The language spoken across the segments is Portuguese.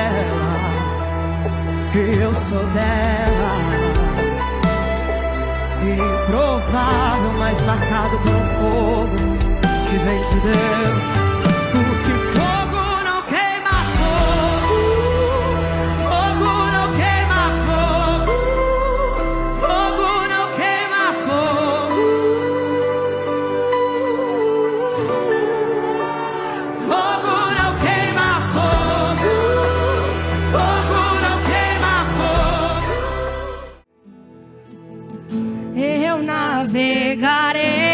dela, eu sou dela. Improvável, mas marcado por um fogo que vem de Deus. Porque fogo não queima fogo, fogo não queima fogo, fogo não queima fogo, fogo não queima fogo, fogo não queima fogo. Eu navegarei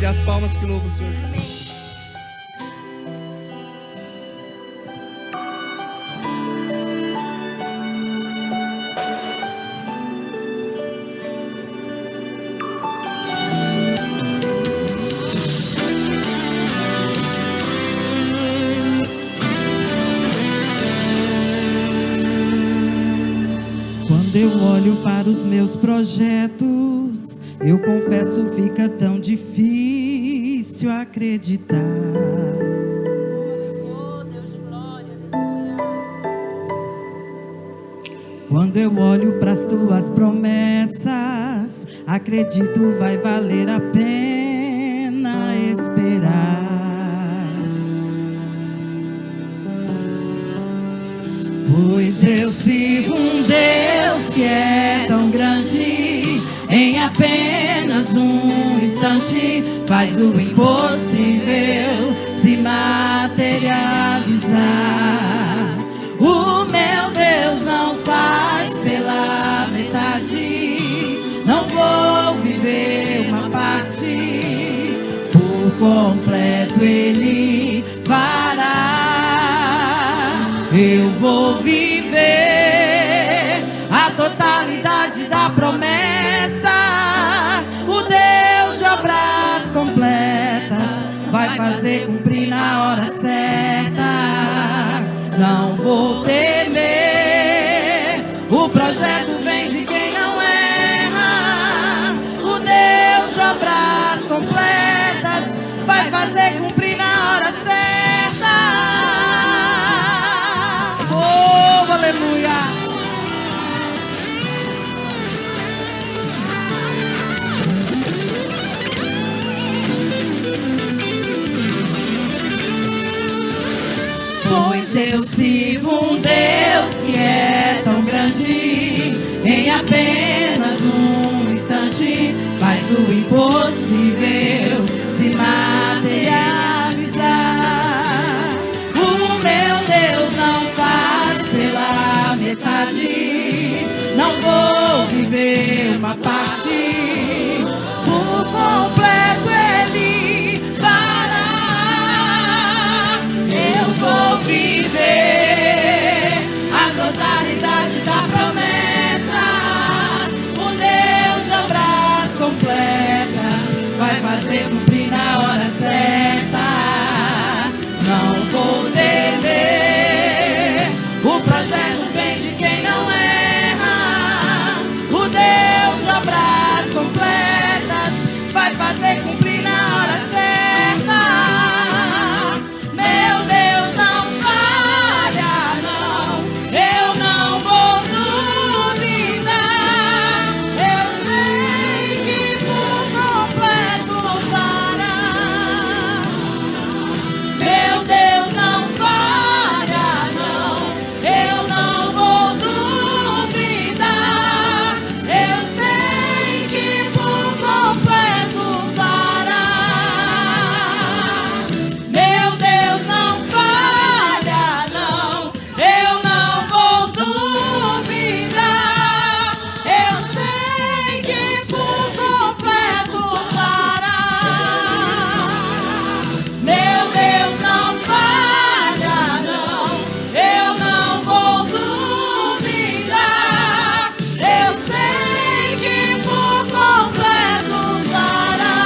As palmas que louvam o Senhor Jesus. Quando eu olho para os meus projetos, eu confesso, fica tão difícil acreditar. Oh, Deus de glória, aleluia. Quando eu olho para as tuas promessas, acredito vai valer a pena esperar. Pois eu sirvo um Deus que é tão grande, em apenas um instante faz do impossível se completo Ele fará. Eu vou viver a totalidade da promessa. O Deus de obras completas vai fazer cumprir na hora certa. Não vou temer, o projeto vem de quem não erra. O Deus de obras completas vai fazer cumprir na hora certa. Oh, aleluia! Pois eu sirvo um Deus que é tão grande, em apenas um instante faz do impossível se materializar. O meu Deus não faz pela metade, não vou viver uma parte, por completo Ele fará. Eu vou viver a totalidade da promessa. O Deus de obras completas vai fazer cumprir na hora certa. Não vou temer, o projeto vem de quem não erra. O Deus de obras completas vai fazer cumprir na hora certa. Meu Deus não falha, não, eu não vou duvidar. Eu sei que por completo fará. Meu Deus não falha, não, eu não vou duvidar. Eu sei que por completo fará. Meu Deus não falha, não, eu não vou duvidar. Eu sei que por completo fará. Meu Deus não falha, não, eu não vou duvidar. Eu sei que por completo fará.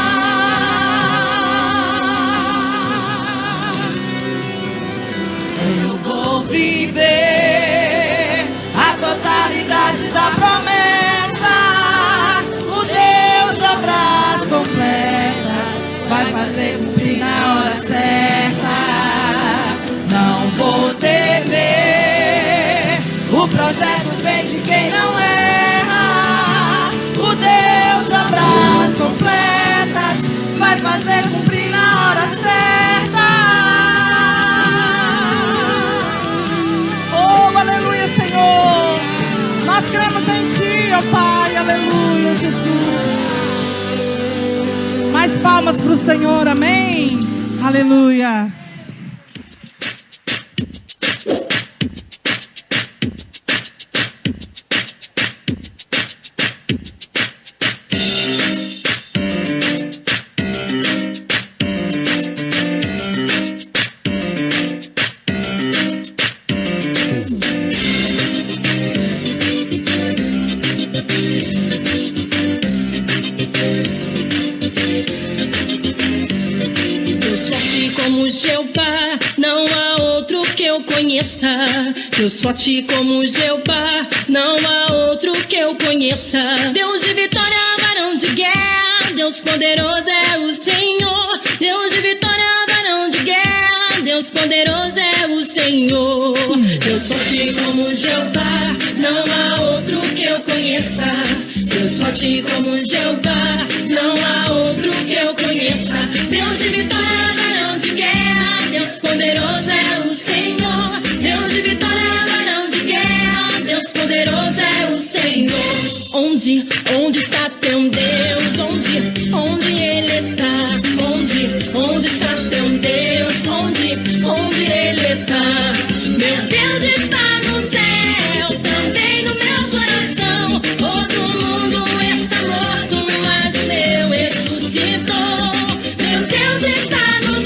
Eu vou viver a totalidade da promessa. O Deus de obras completas vai fazer cumprir na hora certa. Não vou temer, o projeto vem de quem não erra. O Deus de obras completas vai fazer cumprir na hora certa. Oh, aleluia, Senhor. Nós cremos em Ti, ó Pai, aleluia, Jesus. Mais palmas para o Senhor, amém? Aleluias. Deus forte como Jeová, não há outro que eu conheça. Deus de vitória, varão de guerra, Deus poderoso é o Senhor. Deus de vitória, varão de guerra, Deus poderoso é o Senhor. Deus forte como Jeová, não há outro que eu conheça. Deus forte como Jeová, não há outro que eu conheça. Deus de vitória, varão de guerra, Deus poderoso é o Senhor. Deus de vitória, varão de guerra, Deus poderoso é o Senhor. Onde está teu Deus? Onde Ele está? Onde está teu Deus? Onde Ele está? Meu Deus está no céu, também no meu coração. Todo mundo está morto, mas o meu ressuscitou. Meu Deus está no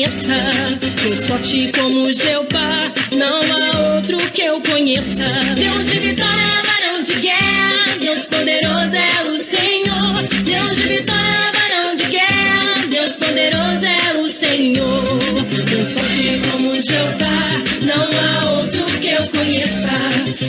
conheça. Deus forte como Jeová, não há outro que eu conheça. Deus de vitória, varão de guerra, Deus poderoso é o Senhor. Deus de vitória, varão de guerra, Deus poderoso é o Senhor. Deus forte como Jeová, não há outro que eu conheça.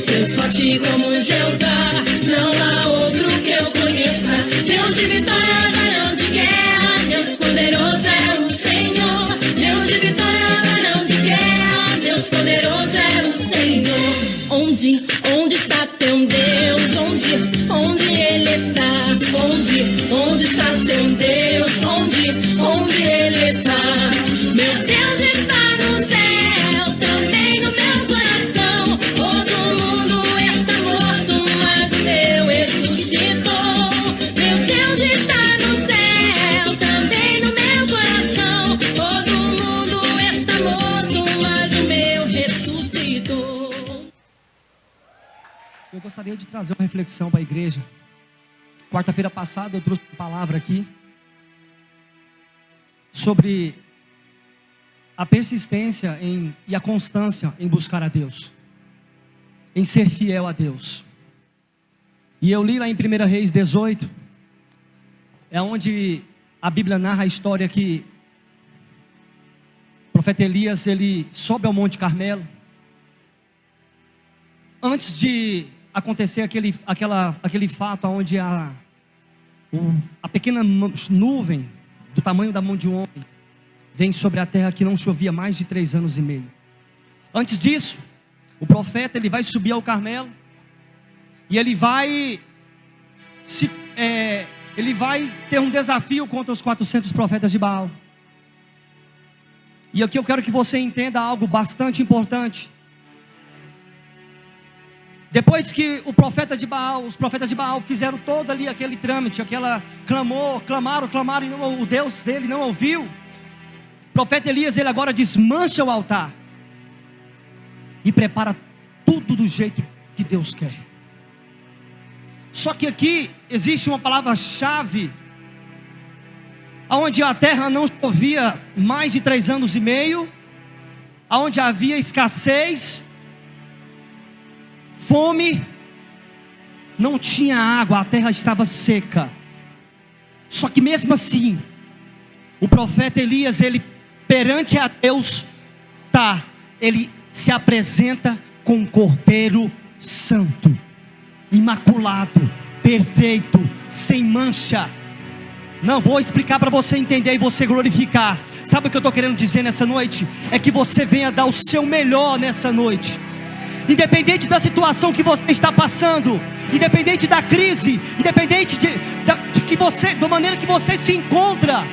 Deus forte como Jeová, não há outro que eu conheça. Deus de vitória, varão de guerra, Deus poderoso é o Senhor. Deus de vitória, varão de guerra, Deus poderoso é o Senhor. Onde está teu Deus? Onde Ele está? Onde está teu Deus? Onde Ele está? Meu Deus está no céu, também no meu coração. Todo mundo está morto, mas o meu ressuscitou. Meu Deus está no céu, também no meu coração. Todo mundo está morto, mas o meu ressuscitou. Eu gostaria de trazer uma reflexão para a igreja. Quarta-feira passada eu trouxe uma palavra aqui sobre a persistência e a constância em buscar a Deus, em ser fiel a Deus. E eu li lá em 1 Reis 18, é onde a Bíblia narra a história que o profeta Elias, ele sobe ao Monte Carmelo. Antes de acontecer aquele fato onde a pequena nuvem do tamanho da mão de um homem vem sobre a terra que não chovia mais de 3 anos e meio. Antes disso, o profeta ele vai subir ao Carmelo e ele vai ter um desafio contra os 400 profetas de Baal. E aqui eu quero que você entenda algo bastante importante. Depois que os profetas de Baal fizeram todo ali aquele trâmite, clamaram e o Deus dele não ouviu. O profeta Elias, ele agora desmancha o altar e prepara tudo do jeito que Deus quer. Só que aqui existe uma palavra-chave, onde a terra não chovia mais de 3 anos e meio, onde havia escassez, fome, não tinha água, a terra estava seca. Só que mesmo assim, o profeta Elias, ele perante a Deus, ele se apresenta com um cordeiro santo, imaculado, perfeito, sem mancha. Não vou explicar para você entender e você glorificar. Sabe o que eu estou querendo dizer nessa noite? É que você venha dar o seu melhor nessa noite. Independente da situação que você está passando, independente da crise, independente da maneira que você se encontra,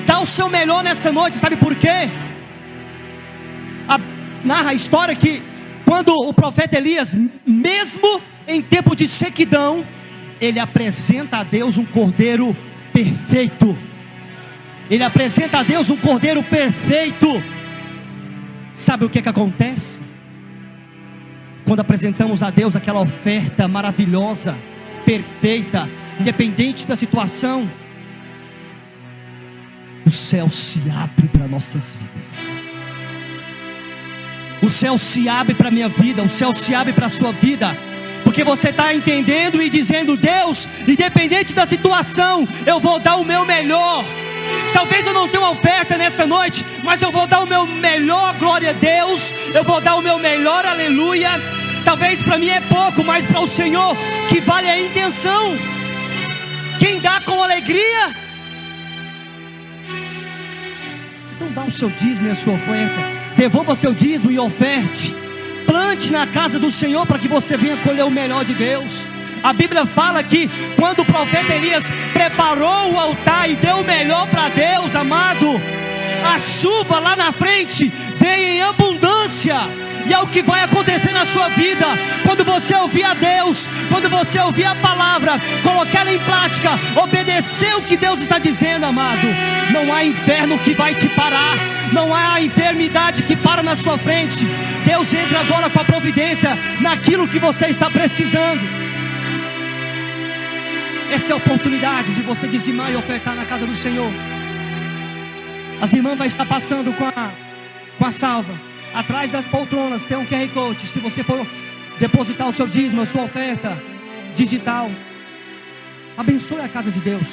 dá o seu melhor nessa noite. Sabe por quê? Narra a história que quando o profeta Elias, mesmo em tempo de sequidão, ele apresenta a Deus um cordeiro perfeito. Ele apresenta a Deus um cordeiro perfeito. Sabe o que acontece? Quando apresentamos a Deus aquela oferta maravilhosa, perfeita, independente da situação, o céu se abre para nossas vidas. O céu se abre para a minha vida, o céu se abre para a sua vida, porque você está entendendo e dizendo: Deus, independente da situação, eu vou dar o meu melhor. Talvez eu não tenha uma oferta nessa noite, mas eu vou dar o meu melhor, glória a Deus. Eu vou dar o meu melhor, aleluia. Talvez para mim é pouco, mas para o Senhor que vale a intenção. Quem dá com alegria, então dá o seu dízimo e a sua oferta. Devolva o seu dízimo e oferte. Plante na casa do Senhor para que você venha colher o melhor de Deus. A Bíblia fala que quando o profeta Elias preparou o altar e deu o melhor para Deus, amado, a chuva lá na frente veio em abundância. E é o que vai acontecer na sua vida. Quando você ouvir a Deus, quando você ouvir a palavra, colocar ela em prática, obedecer o que Deus está dizendo, amado, não há inferno que vai te parar, não há enfermidade que para na sua frente. Deus entra agora com a providência naquilo que você está precisando. Essa é a oportunidade de você dizimar e ofertar na casa do Senhor. As irmãs vão estar passando com a salva. Atrás das poltronas tem um QR Code. Se você for depositar o seu dízimo, a sua oferta digital, abençoe a casa de Deus.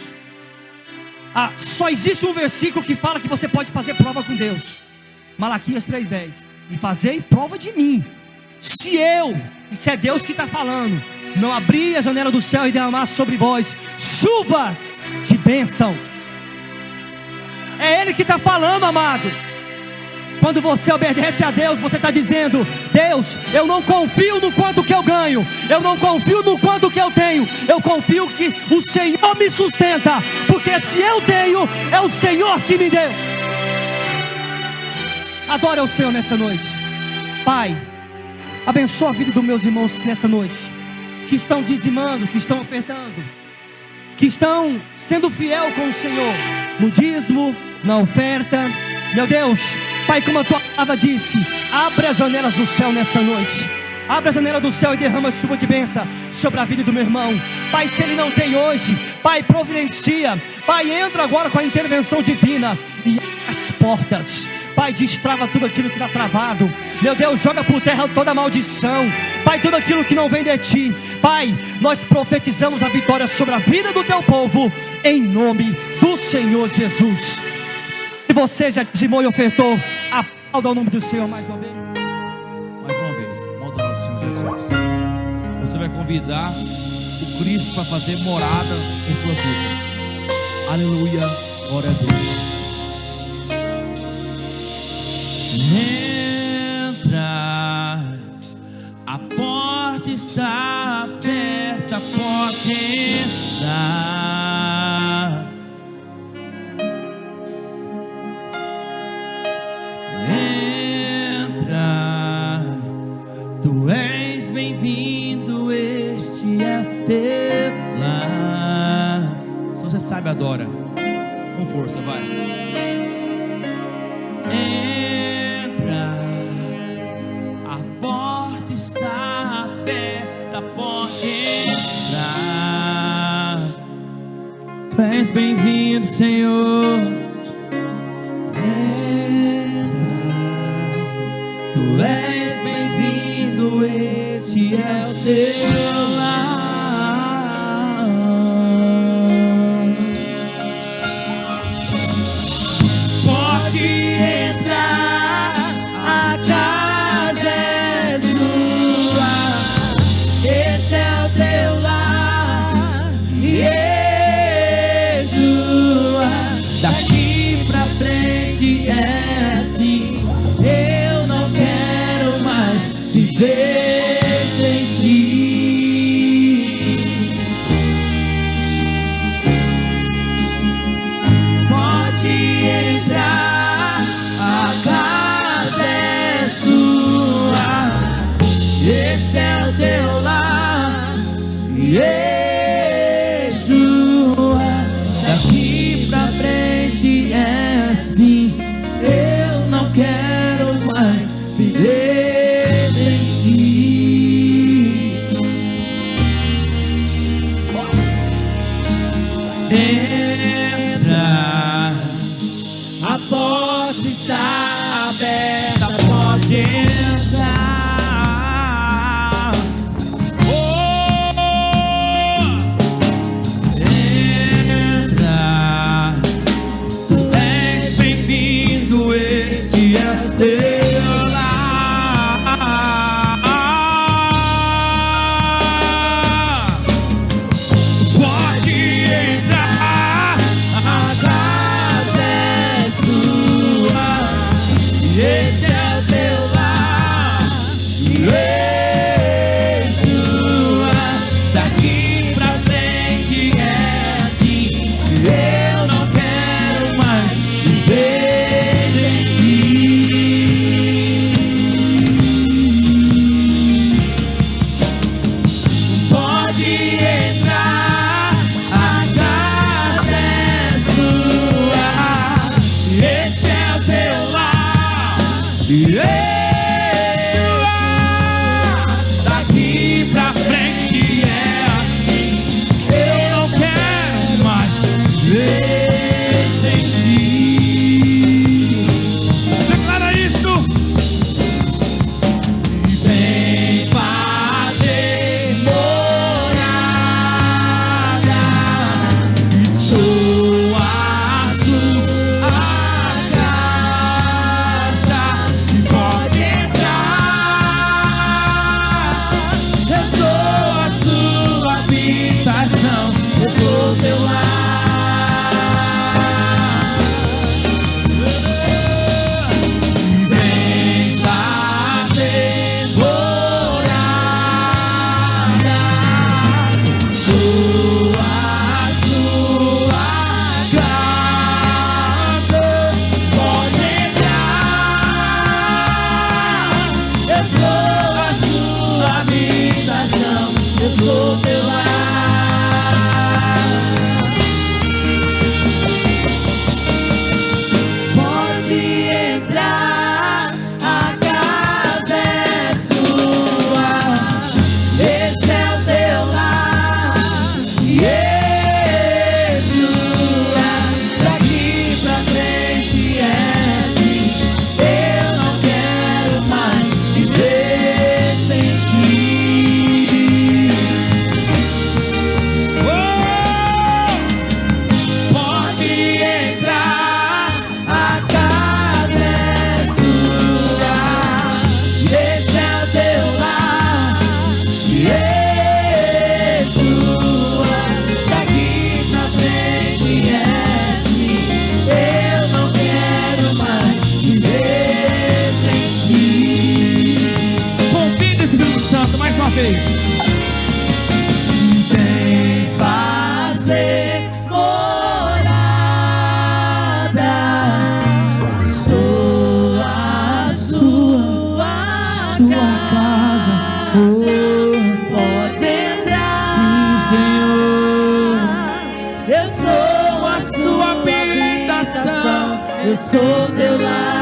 Só existe um versículo que fala que você pode fazer prova com Deus. Malaquias 3:10. E fazei prova de mim. Se é Deus que está falando, não abrir a janela do céu e derramar sobre vós chuvas de bênção. É Ele que está falando, amado. Quando você obedece a Deus, você está dizendo: Deus, eu não confio no quanto que eu ganho, eu não confio no quanto que eu tenho, eu confio que o Senhor me sustenta, porque se eu tenho, é o Senhor que me deu. Adora o Senhor nessa noite. Pai, abençoa a vida dos meus irmãos nessa noite, que estão dizimando, que estão ofertando, que estão sendo fiel com o Senhor, no dízimo, na oferta. Meu Deus, Pai, como a tua palavra disse, abre as janelas do céu nessa noite. Abre a janela do céu e derrama chuva de bênção sobre a vida do meu irmão. Pai, se ele não tem hoje, Pai, providencia. Pai, entra agora com a intervenção divina e abre as portas. Pai, destrava tudo aquilo que está travado. Meu Deus, joga por terra toda maldição. Pai, tudo aquilo que não vem de Ti. Pai, nós profetizamos a vitória sobre a vida do Teu povo, em nome do Senhor Jesus. Se você já dizimou e ofertou, aplauda o nome do Senhor mais uma vez. Mais uma vez, vamos adorar o Senhor Jesus. Você vai convidar o Cristo para fazer morada em sua vida. Aleluia, glória a Deus. Entra, a porta está aberta, pode entrar. Entra, tu és bem-vindo, este é o teu lar. Se você sabe, adora com força, vai. Entra, a porta está aberta, pode entrar. Tu és bem-vindo, Senhor. Tu és bem-vindo, esse é o teu lar. Pode entrar, a casa é sua, esse é o teu lar, Yeshua. Daqui pra frente é assim, eu não quero mais viver sem Ti. Pode entrar, a casa é sua, esse é o teu lar, Yeshua. Daqui pra frente é assim, eu não quero mais viver sem Ti. Entra, a porta está aberta, pode entrar. Oh, entra, tu és bem-vindo, este é o teu lar. Pode entrar, a casa é sua, esse é o teu lar, Yeshua. Daqui pra frente é assim, eu não quero mais viver sem Ti. Pode entrar, a casa é sua, esse é o teu lar, Yeshua. Daqui pra frente é assim, eu não quero mais viver sem Ti. Sou a sua casa, pode entrar. Eu sou a sua habitação, eu sou teu lar. Vem fazer morada, sou a sua casa, pode entrar. Sim, Senhor, eu sou a sua habitação, eu sou teu lar.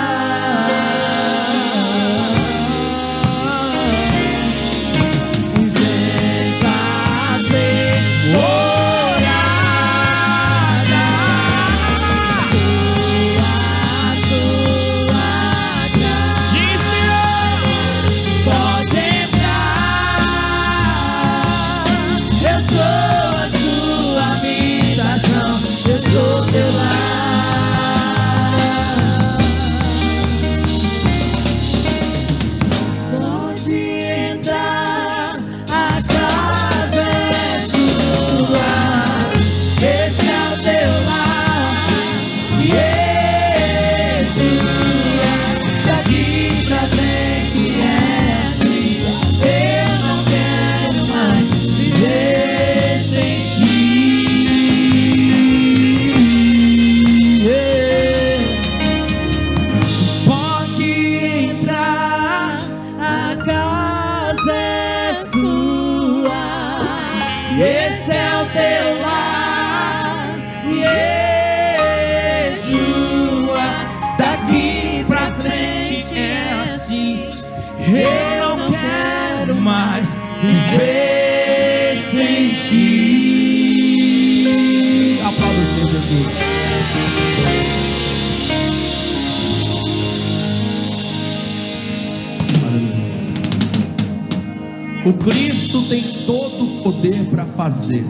Esse é o teu lar, Yeshua. Daqui pra frente é assim. Eu não quero mais viver sem ti. Aplauda o Senhor Jesus. O Cristo tem todo o poder para fazer.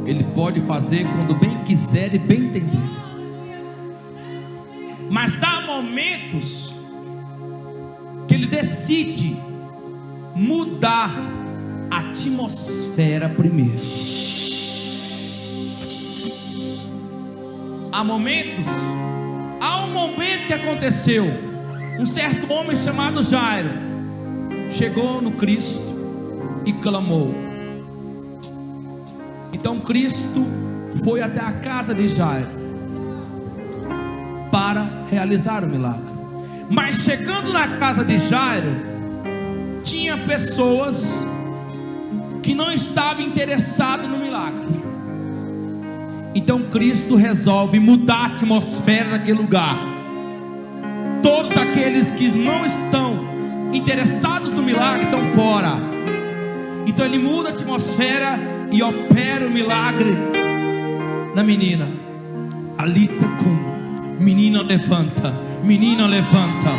Ele pode fazer quando bem quiser e bem entender. Mas há momentos que Ele decide mudar a atmosfera primeiro. Há um momento que aconteceu. Um certo homem chamado Jairo chegou no Cristo e clamou. Então Cristo foi até a casa de Jairo para realizar o milagre. Mas chegando na casa de Jairo, tinha pessoas que não estavam interessadas no milagre. Então Cristo resolve mudar a atmosfera daquele lugar. Todos aqueles que não estão interessados no milagre estão fora. Então Ele muda a atmosfera e opera o milagre na menina. Alita cum, menina levanta, menina levanta.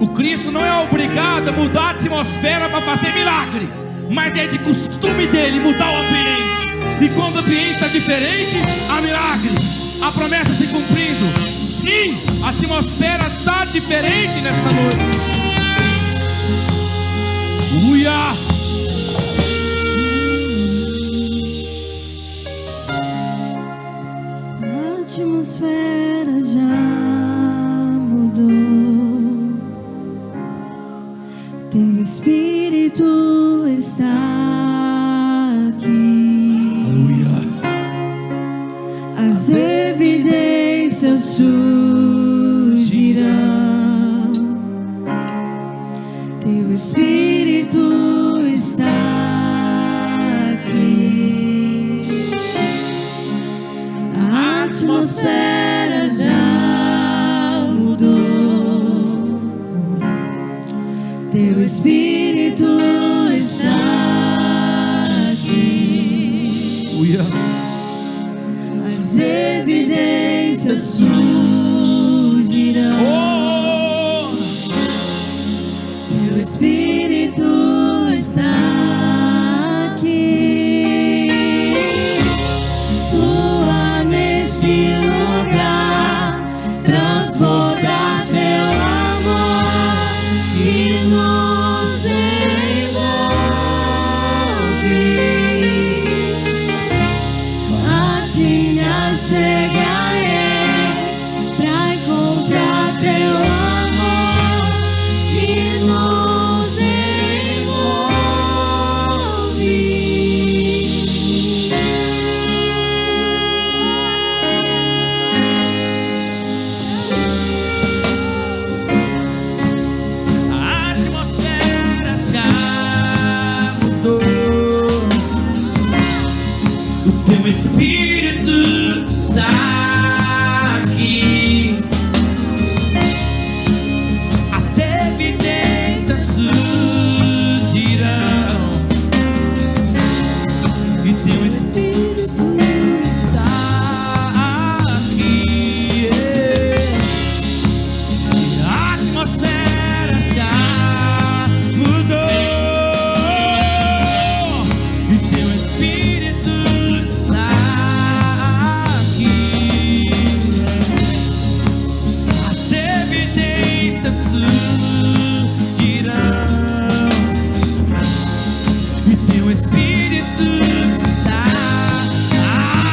O Cristo não é obrigado a mudar a atmosfera para fazer milagre. mas é de costume dele mudar o ambiente. E quando o ambiente está diferente, há milagre, a promessa se cumprindo. Sim, a atmosfera está diferente nessa noite. Uia! A atmosfera já mudou. Teu Espírito está aqui. Aleluia. As evidências surgirão. Teu Espírito está aqui. A atmosfera já mudou. Teu Espírito está aqui. Aleluia. As evidências surgirão. Oh! Teu Espírito está aqui. Flua nesse lugar, transborda teu amor e nos envolve. A ti me achegarei pra encontrar teu amor e nos envolve. A atmosfera já mudou. O teu Espírito está aqui. As evidências surgirão. E teu Espírito está aqui. A atmosfera já mudou. E teu Espírito está aqui. As evidências surgirão. E teu Espírito está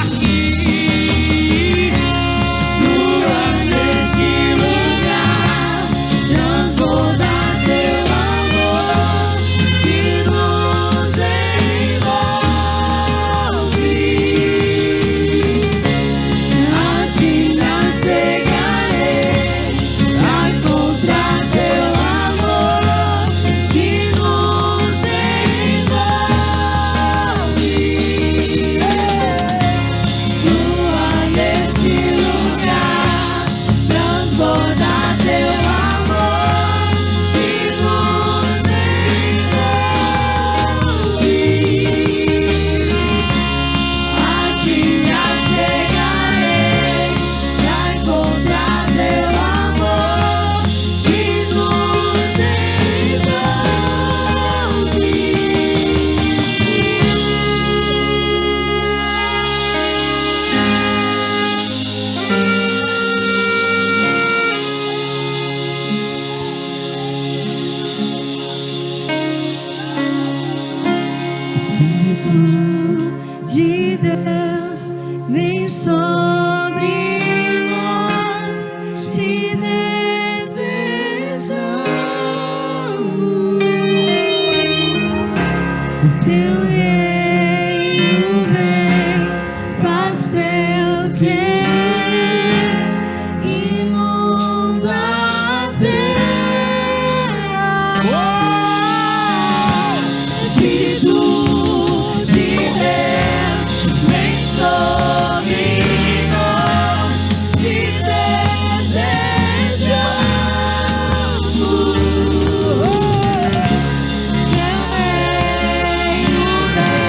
aqui. Flua nesse lugar, transborda teu amor e nos envolve. A ti me achegarei pra encontrar teu amor e nos envolve. Flua nesse lugar, transborda teu amor e nos envolve. A ti me achegarei pra encontrar teu amor e nos Espírito de Deus, vem sobre nós, te desejamos. O teu reino vem, faz teu querer, inunda a terra. Espírito de Deus, vem sobre nós, te desejamos. Teu reino vem,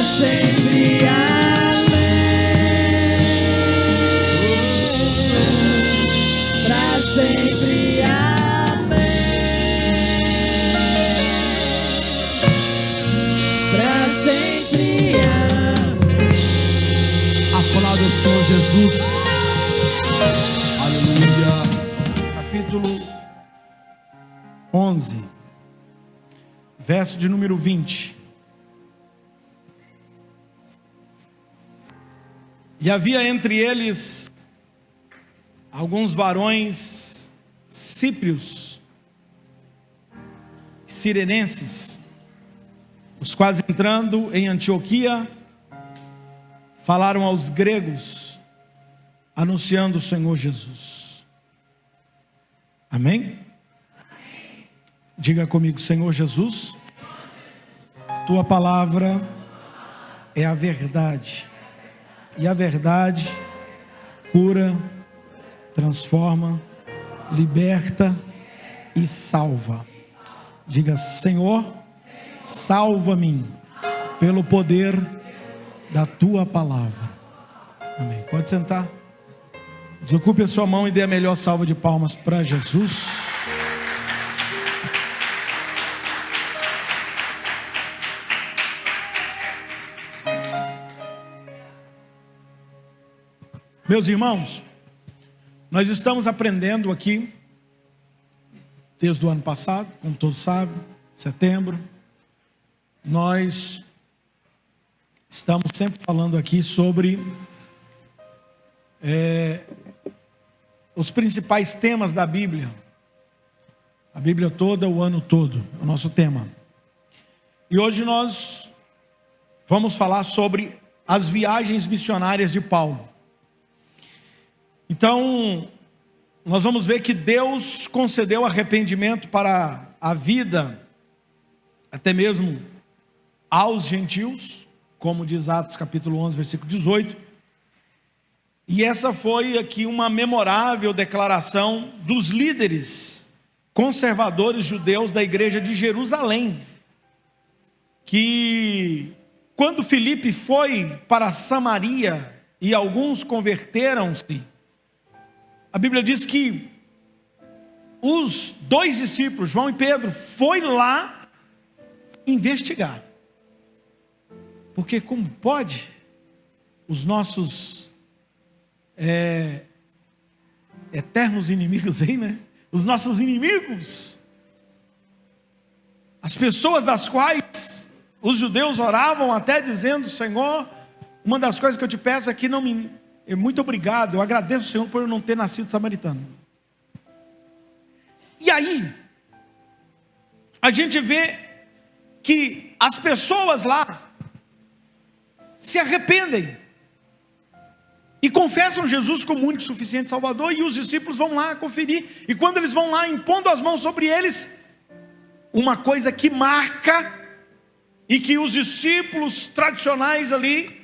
sempre amém. Pra sempre amém. Pra sempre amém. Aplauda o Senhor Jesus. Aleluia. Capítulo 11, verso de número 20. E havia entre eles alguns varões cíprios, cirenenses, os quais entrando em Antioquia, falaram aos gregos, anunciando o Senhor Jesus. Amém? Diga comigo: Senhor Jesus, tua palavra é a verdade, e a verdade cura, transforma, liberta e salva. Diga: Senhor, salva-me pelo poder da tua palavra. Amém. Pode sentar. Desocupe a sua mão e dê a melhor salva de palmas para Jesus. Meus irmãos, nós estamos aprendendo aqui, desde o ano passado, como todos sabem, setembro, nós estamos sempre falando aqui sobre os principais temas da Bíblia. A Bíblia toda, o ano todo, é o nosso tema. E hoje nós vamos falar sobre as viagens missionárias de Paulo. Então, nós vamos ver que Deus concedeu arrependimento para a vida, até mesmo aos gentios, como diz Atos capítulo 11, versículo 18. E essa foi aqui uma memorável declaração dos líderes conservadores judeus da igreja de Jerusalém, que quando Filipe foi para Samaria e alguns converteram-se, a Bíblia diz que os dois discípulos, João e Pedro, foi lá investigar. Porque como pode os nossos eternos inimigos aí, né? Os nossos inimigos, as pessoas das quais os judeus oravam até dizendo: Senhor, uma das coisas que eu te peço é que não me... Muito obrigado, eu agradeço ao Senhor por eu não ter nascido samaritano. E aí, a gente vê que as pessoas lá se arrependem e confessam Jesus como único e suficiente Salvador, e os discípulos vão lá conferir, e quando eles vão lá impondo as mãos sobre eles, uma coisa que marca, e que os discípulos tradicionais ali,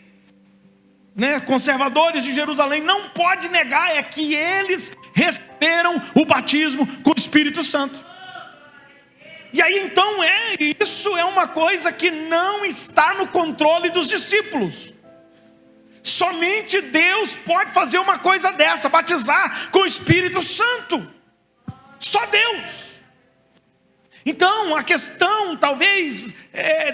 conservadores de Jerusalém, não pode negar, é que eles receberam o batismo com o Espírito Santo. E aí então isso é uma coisa que não está no controle dos discípulos. Somente Deus pode fazer uma coisa dessa, batizar com o Espírito Santo. Só Deus. Então a questão talvez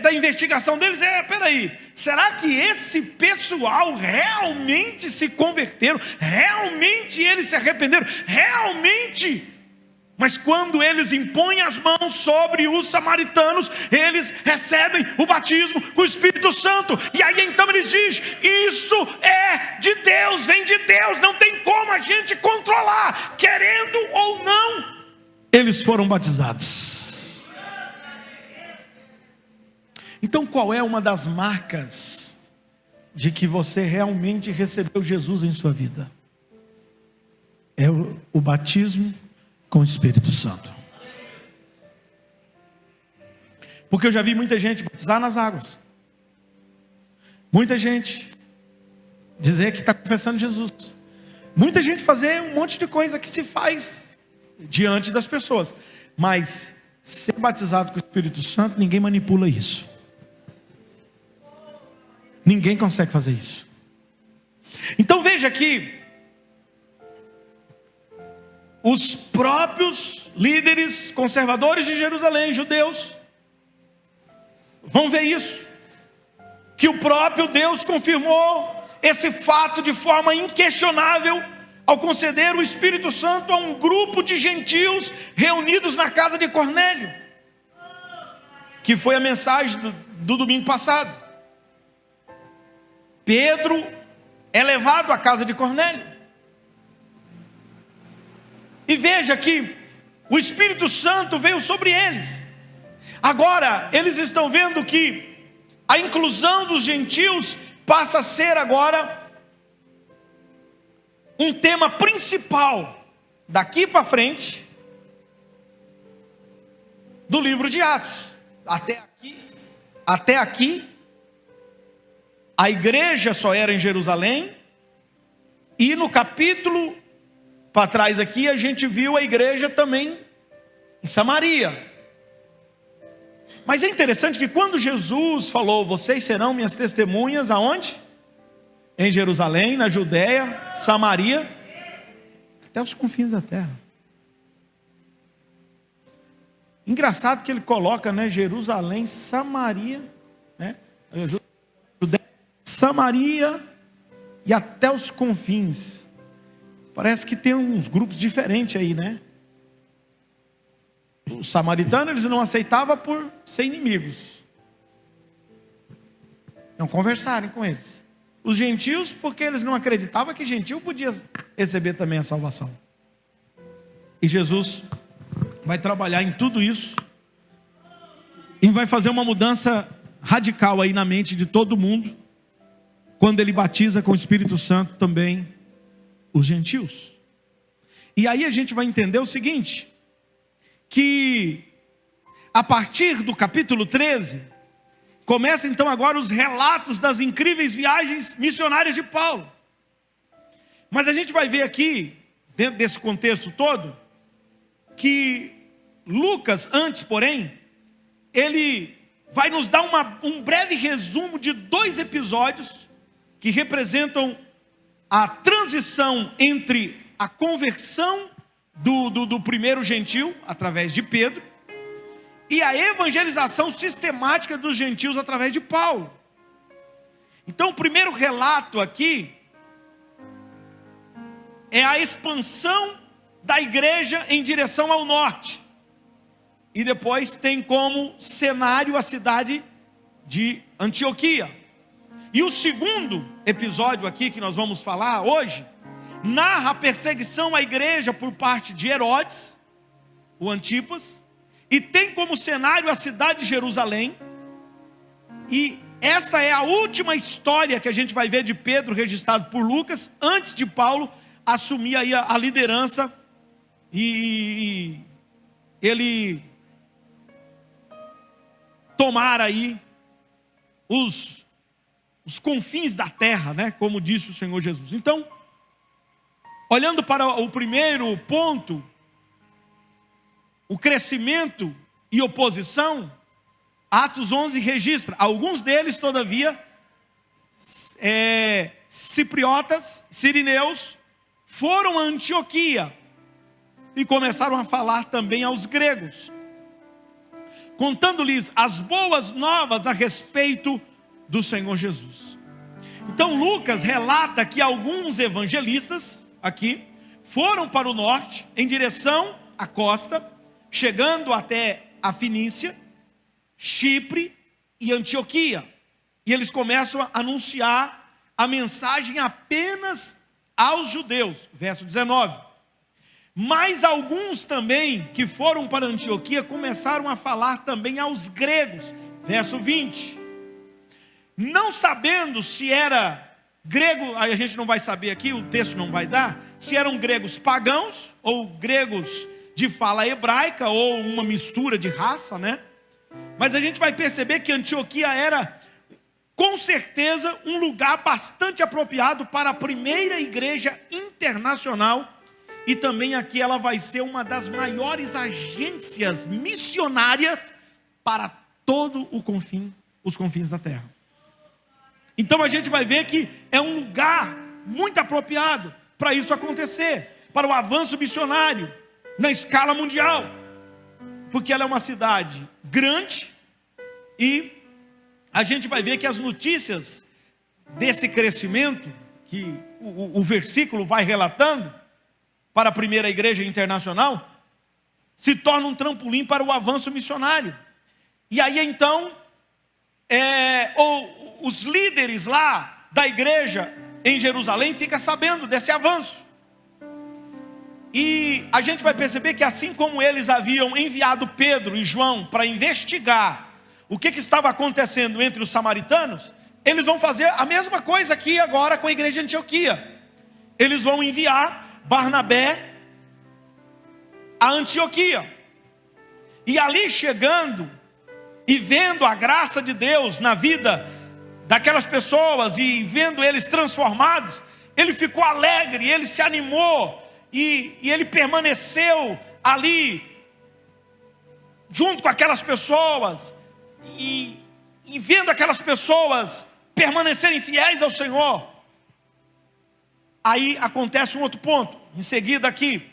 da investigação deles peraí, será que esse pessoal realmente se converteram? Realmente eles se arrependeram? Realmente? Mas quando eles impõem as mãos sobre os samaritanos, eles recebem o batismo com o Espírito Santo. E aí então eles dizem: isso é de Deus, vem de Deus, não tem como a gente controlar, querendo ou não. Eles foram batizados. Então qual é uma das marcas de que você realmente recebeu Jesus em sua vida? É o batismo com o Espírito Santo. Porque eu já vi muita gente batizar nas águas, muita gente dizer que está confessando Jesus, muita gente fazer um monte de coisa que se faz diante das pessoas, mas ser batizado com o Espírito Santo, ninguém manipula isso. Ninguém consegue fazer isso. Então veja que os próprios líderes conservadores de Jerusalém, judeus, vão ver isso, que o próprio Deus confirmou esse fato de forma inquestionável ao conceder o Espírito Santo a um grupo de gentios reunidos na casa de Cornélio, que foi a mensagem do domingo passado. Pedro é levado à casa de Cornélio, e veja que o Espírito Santo veio sobre eles. Agora eles estão vendo que a inclusão dos gentios passa a ser agora um tema principal daqui para frente do livro de Atos. Até aqui a igreja só era em Jerusalém, e no capítulo para trás aqui a gente viu a igreja também em Samaria. Mas é interessante que quando Jesus falou: vocês serão minhas testemunhas, aonde? Em Jerusalém, na Judéia, Samaria, até os confins da terra. Engraçado que ele coloca, né, Jerusalém, Samaria, né, Judéia, Samaria e até os confins. Parece que tem uns grupos diferentes aí, né? Os samaritanos eles não aceitavam por ser inimigos, não conversarem com eles. Os gentios, porque eles não acreditavam que gentio podia receber também a salvação. E Jesus vai trabalhar em tudo isso e vai fazer uma mudança radical aí na mente de todo mundo, quando ele batiza com o Espírito Santo também os gentios. E aí a gente vai entender o seguinte, que a partir do capítulo 13, começa então agora os relatos das incríveis viagens missionárias de Paulo. Mas a gente vai ver aqui, dentro desse contexto todo, que Lucas, antes porém, ele vai nos dar um breve resumo de 2 episódios que representam a transição entre a conversão do primeiro gentil, através de Pedro, e a evangelização sistemática dos gentios através de Paulo. Então o primeiro relato aqui é a expansão da igreja em direção ao norte, e depois tem como cenário a cidade de Antioquia. E o segundo episódio aqui que nós vamos falar hoje narra a perseguição à igreja por parte de Herodes, o Antipas, e tem como cenário a cidade de Jerusalém. E essa é a última história que a gente vai ver de Pedro, registrado por Lucas, antes de Paulo assumir aí a liderança, e ele tomar aí os confins da terra, né? Como disse o Senhor Jesus. Então, olhando para o primeiro ponto, o crescimento e oposição, Atos 11 registra, alguns deles todavia, cipriotas, sirineus, foram a Antioquia e começaram a falar também aos gregos, contando-lhes as boas novas a respeito do Senhor Jesus. Então Lucas relata que alguns evangelistas aqui foram para o norte, em direção à costa, chegando até a Fenícia, Chipre e Antioquia, e eles começam a anunciar a mensagem apenas aos judeus, verso 19. Mas alguns também que foram para Antioquia começaram a falar também aos gregos, verso 20. Não sabendo se era grego, a gente não vai saber aqui, o texto não vai dar, se eram gregos pagãos ou gregos de fala hebraica ou uma mistura de raça, né? Mas a gente vai perceber que Antioquia era, com certeza, um lugar bastante apropriado para a primeira igreja internacional, e também aqui ela vai ser uma das maiores agências missionárias para todo os confins da terra. Então a gente vai ver que é um lugar muito apropriado para isso acontecer, para o avanço missionário na escala mundial, porque ela é uma cidade grande e a gente vai ver que as notícias desse crescimento, que o versículo vai relatando para a primeira igreja internacional, se torna um trampolim para o avanço missionário. E aí então, os líderes lá da igreja em Jerusalém ficam sabendo desse avanço. E a gente vai perceber que assim como eles haviam enviado Pedro e João para investigar o que estava acontecendo entre os samaritanos, eles vão fazer a mesma coisa aqui agora com a igreja de Antioquia. Eles vão enviar Barnabé a Antioquia. E ali chegando e vendo a graça de Deus na vida daquelas pessoas e vendo eles transformados, ele ficou alegre, ele se animou e ele permaneceu ali junto com aquelas pessoas e vendo aquelas pessoas permanecerem fiéis ao Senhor. Aí acontece um outro ponto. Em seguida aqui,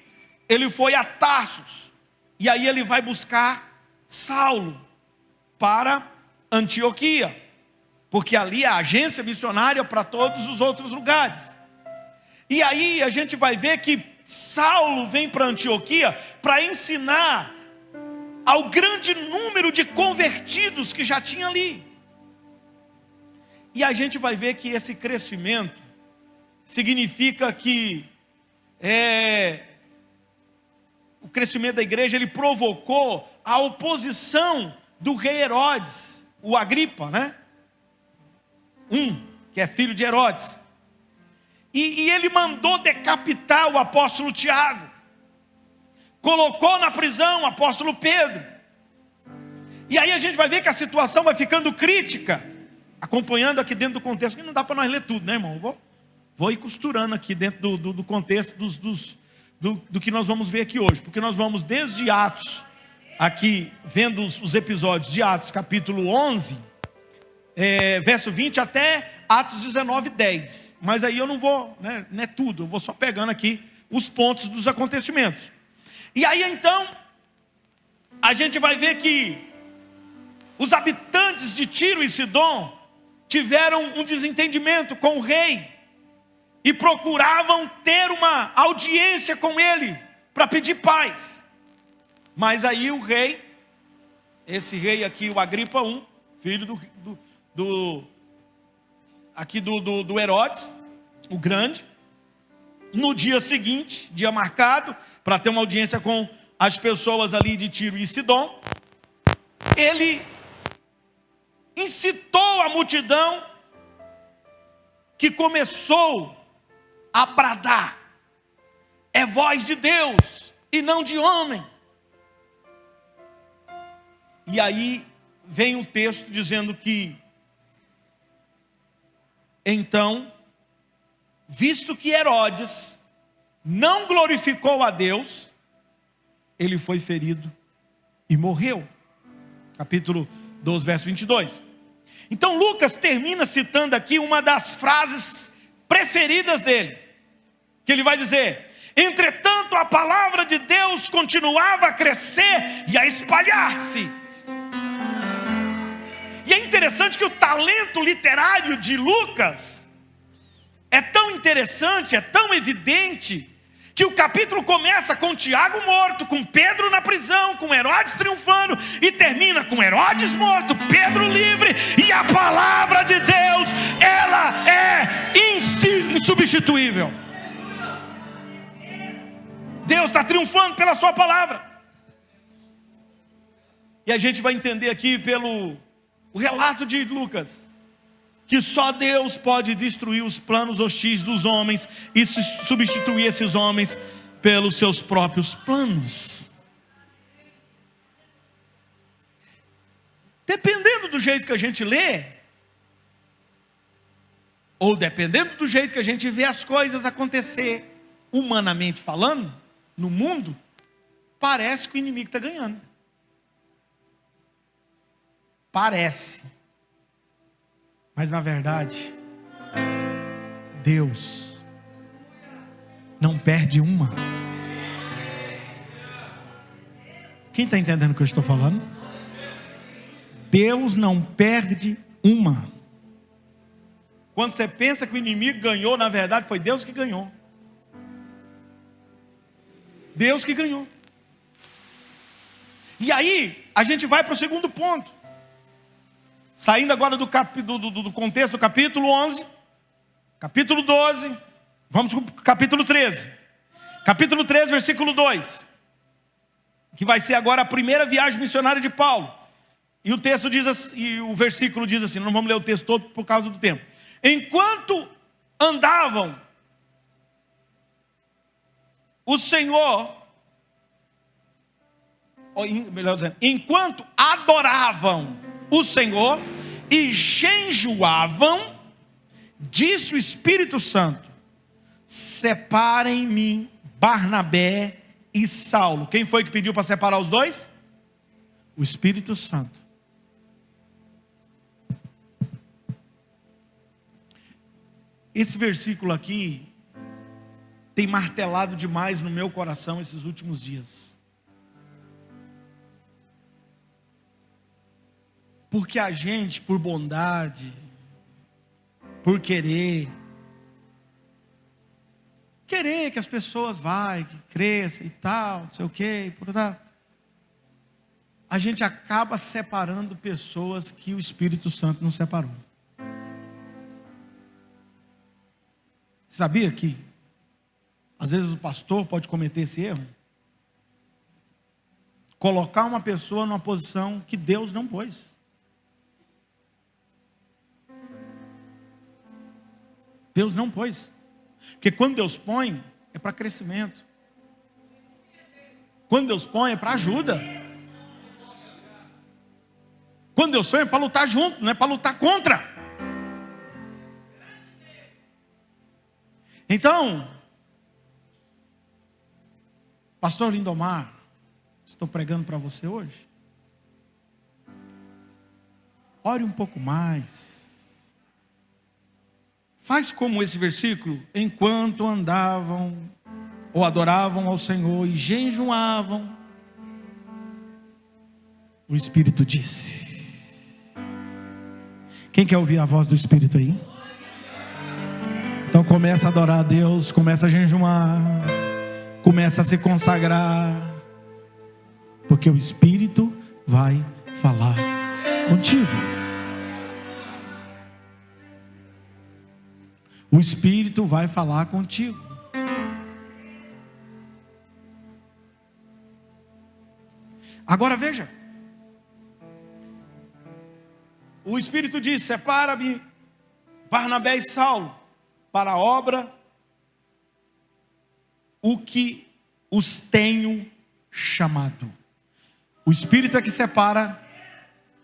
ele foi a Tarsus. E aí ele vai buscar Saulo para Antioquia, porque ali é a agência missionária para todos os outros lugares. E aí a gente vai ver que Saulo vem para Antioquia para ensinar ao grande número de convertidos que já tinha ali. E a gente vai ver que esse crescimento significa que o crescimento da igreja, ele provocou a oposição do rei Herodes, o Agripa, né? Que é filho de Herodes. E ele mandou decapitar o apóstolo Tiago. Colocou na prisão o apóstolo Pedro. E aí a gente vai ver que a situação vai ficando crítica, acompanhando aqui dentro do contexto, que não dá para nós ler tudo, né, irmão? Vou ir costurando aqui dentro do contexto do que nós vamos ver aqui hoje. Porque nós vamos desde Atos, aqui vendo os episódios de Atos capítulo 11, verso 20, até Atos 19, 10. Mas aí eu não vou, né, não é tudo, eu vou só pegando aqui os pontos dos acontecimentos. E aí então, a gente vai ver que os habitantes de Tiro e Sidom tiveram um desentendimento com o rei e procuravam ter uma audiência com ele para pedir paz. Mas aí o rei, esse rei aqui, o Agripa I, filho do Herodes, o grande, no dia seguinte, dia marcado, para ter uma audiência com as pessoas ali de Tiro e Sidom, ele incitou a multidão, que começou a bradar: é voz de Deus e não de homem. E aí vem um texto dizendo que então, visto que Herodes não glorificou a Deus, ele foi ferido e morreu. Capítulo 12, verso 22. Então Lucas termina citando aqui uma das frases preferidas dele, que ele vai dizer: entretanto a palavra de Deus continuava a crescer e a espalhar-se. E é interessante que o talento literário de Lucas é tão interessante, é tão evidente, que o capítulo começa com Tiago morto, com Pedro na prisão, com Herodes triunfando, e termina com Herodes morto, Pedro livre, e a palavra de Deus, ela é insubstituível. Deus está triunfando pela sua palavra. E a gente vai entender aqui pelo o relato de Lucas, que só Deus pode destruir os planos hostis dos homens e substituir esses homens pelos seus próprios planos. Dependendo do jeito que a gente lê, ou dependendo do jeito que a gente vê as coisas acontecer, humanamente falando, no mundo, parece que o inimigo está ganhando. Parece. Mas na verdade, Deus não perde uma. Quem está entendendo o que eu estou falando? Deus não perde uma. Quando você pensa que o inimigo ganhou, na verdade foi Deus que ganhou. Deus que ganhou. E aí, a gente vai para o segundo ponto. Saindo agora do contexto do capítulo 11, capítulo 12, vamos para o capítulo 13. Capítulo 13, versículo 2. Que vai ser agora a primeira viagem missionária de Paulo. E o texto diz assim, e o versículo diz assim, não vamos ler o texto todo por causa do tempo. Enquanto andavam, o Senhor, melhor dizendo, enquanto adoravam o Senhor e jejuavam, disse o Espírito Santo: separem-me Barnabé e Saulo. Quem foi que pediu para separar os dois? O Espírito Santo. Esse versículo aqui tem martelado demais no meu coração esses últimos dias. Porque a gente, por bondade, por querer que as pessoas que cresçam e tal, não sei o quê, a gente acaba separando pessoas que o Espírito Santo não separou. Sabia que às vezes o pastor pode cometer esse erro? Colocar uma pessoa numa posição que Deus não pôs. Deus não pôs. Porque quando Deus põe, é para crescimento. Quando Deus põe, é para ajuda. Quando Deus põe, é para lutar junto, não é para lutar contra. Então, pastor Lindomar, estou pregando para você hoje. Ore um pouco mais. Faz como esse versículo: enquanto andavam ou adoravam ao Senhor e jejuavam, o Espírito disse. Quem quer ouvir a voz do Espírito aí? Então começa a adorar a Deus, começa a jejuar, começa a se consagrar, porque o Espírito vai falar contigo. O Espírito vai falar contigo. Agora veja, o Espírito diz: separa-me Barnabé e Saulo para a obra, o que os tenho chamado. O Espírito é que separa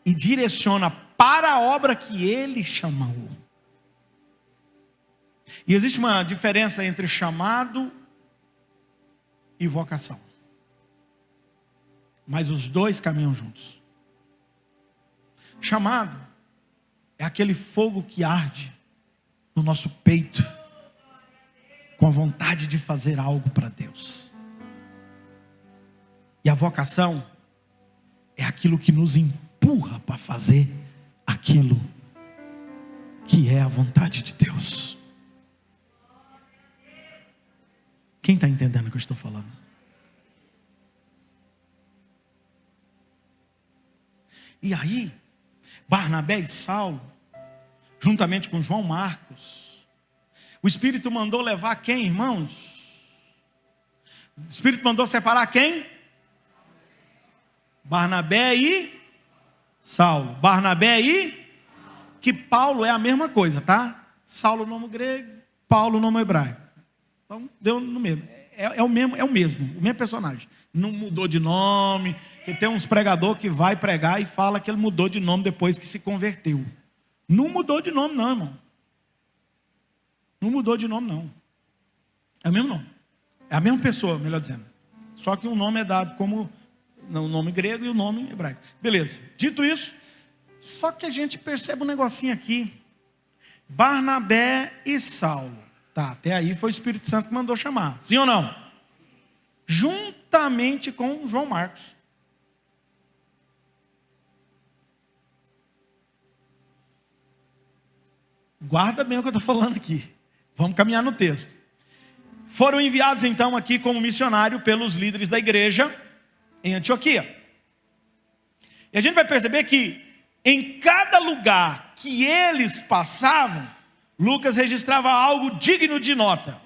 e direciona para a obra que ele chamou. E existe uma diferença entre chamado e vocação, mas os dois caminham juntos. Chamado é aquele fogo que arde no nosso peito, com a vontade de fazer algo para Deus. E a vocação é aquilo que nos empurra para fazer aquilo que é a vontade de Deus. Quem está entendendo o que eu estou falando? E aí, Barnabé e Saulo, juntamente com João Marcos, o Espírito mandou levar quem, irmãos? O Espírito mandou separar quem? Barnabé e Saulo. Barnabé e que Paulo é a mesma coisa, tá? Saulo nome grego, Paulo nome hebraico. Então deu no mesmo. É o mesmo personagem. Não mudou de nome. Porque tem uns pregadores que vai pregar e fala que ele mudou de nome depois que se converteu. Não mudou de nome não, irmão. Não mudou de nome não. É o mesmo nome. É a mesma pessoa, melhor dizendo. Só que o nome é dado como o nome grego e o nome hebraico. Beleza. Dito isso, só que a gente percebe um negocinho aqui. Barnabé e Saulo. Tá, até aí foi o Espírito Santo que mandou chamar. Sim ou não? Juntamente com João Marcos. Guarda bem o que eu estou falando aqui. Vamos caminhar no texto. Foram enviados então aqui como missionário pelos líderes da igreja em Antioquia. E a gente vai perceber que em cada lugar que eles passavam, Lucas registrava algo digno de nota.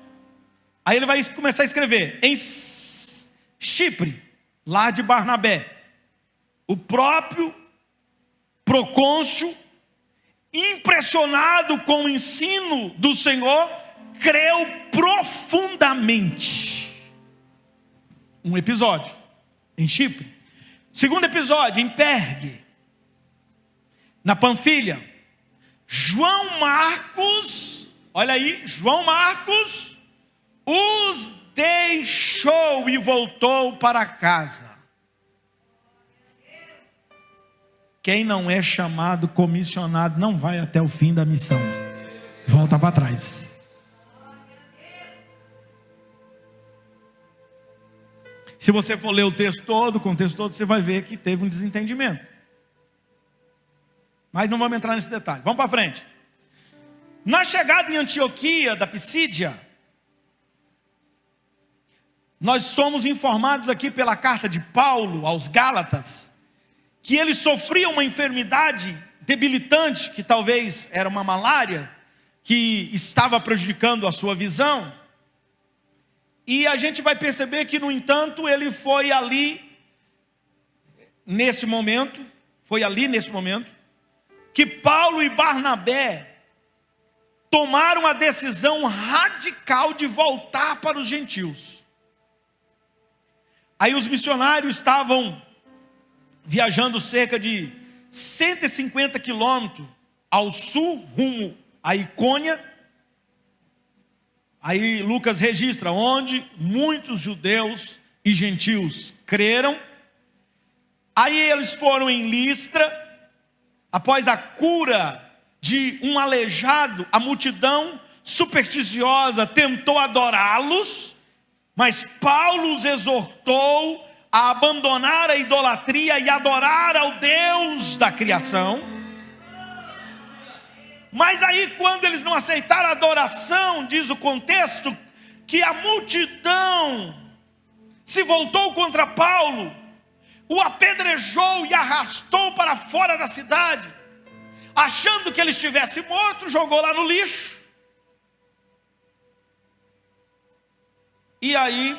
Aí ele vai começar a escrever: em Chipre, lá de Barnabé, o próprio procônsul, impressionado com o ensino do Senhor, creu profundamente. Um episódio em Chipre. Segundo episódio em Pergue, na Panfilha. João Marcos, olha aí, João Marcos os deixou e voltou para casa. Quem não é chamado, comissionado, não vai até o fim da missão. Volta para trás. Se você for ler o texto todo, o contexto todo, você vai ver que teve um desentendimento. Mas não vamos entrar nesse detalhe. Vamos para frente. Na chegada em Antioquia da Pisídia, nós somos informados aqui pela carta de Paulo aos Gálatas, que ele sofria uma enfermidade debilitante, que talvez era uma malária, que estava prejudicando a sua visão. E a gente vai perceber que, no entanto, ele foi ali, nesse momento, que Paulo e Barnabé tomaram a decisão radical de voltar para os gentios. Aí os missionários estavam viajando cerca de 150 quilômetros ao sul, rumo a Icônia. Aí Lucas registra onde muitos judeus e gentios creram. Aí eles foram em Listra. Após a cura de um aleijado, a multidão supersticiosa tentou adorá-los, mas Paulo os exortou a abandonar a idolatria e adorar ao Deus da criação. Mas aí, quando eles não aceitaram a adoração, diz o contexto, que a multidão se voltou contra Paulo, o apedrejou e arrastou para fora da cidade, achando que ele estivesse morto, jogou lá no lixo. E aí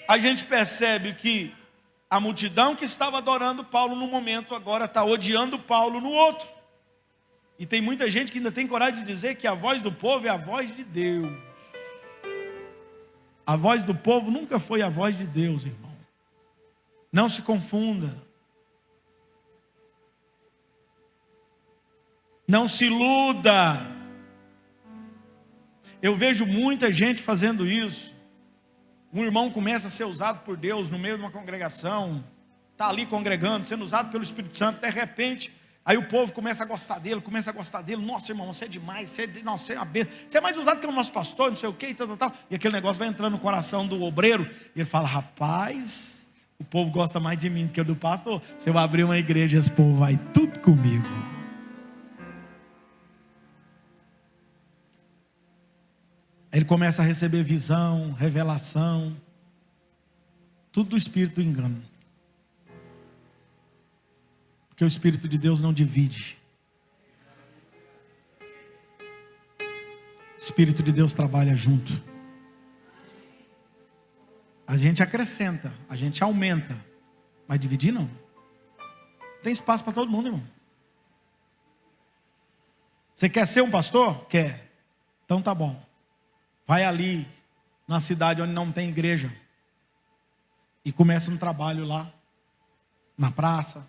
a gente percebe que a multidão que estava adorando Paulo no momento, agora está odiando Paulo no outro. E tem muita gente que ainda tem coragem de dizer que a voz do povo é a voz de Deus. A voz do povo nunca foi a voz de Deus, irmão. Não se confunda. Não se iluda. Eu vejo muita gente fazendo isso. Um irmão começa a ser usado por Deus no meio de uma congregação, está ali congregando, sendo usado pelo Espírito Santo, de repente, aí o povo começa a gostar dele, Nossa, irmão, você é demais, você é uma bênção, você é mais usado que o nosso pastor, não sei o que, e tal. E aquele negócio vai entrando no coração do obreiro, e ele fala: rapaz, o povo gosta mais de mim do que o do pastor. Se eu abrir uma igreja, esse povo vai tudo comigo. Aí ele começa a receber visão, revelação, tudo do espírito do engano. Porque o Espírito de Deus não divide. O Espírito de Deus trabalha junto. A gente acrescenta, a gente aumenta, mas dividir não. Tem espaço para todo mundo, irmão. Você quer ser um pastor? Quer. Então tá bom. Vai ali, na cidade onde não tem igreja, e começa um trabalho lá, na praça,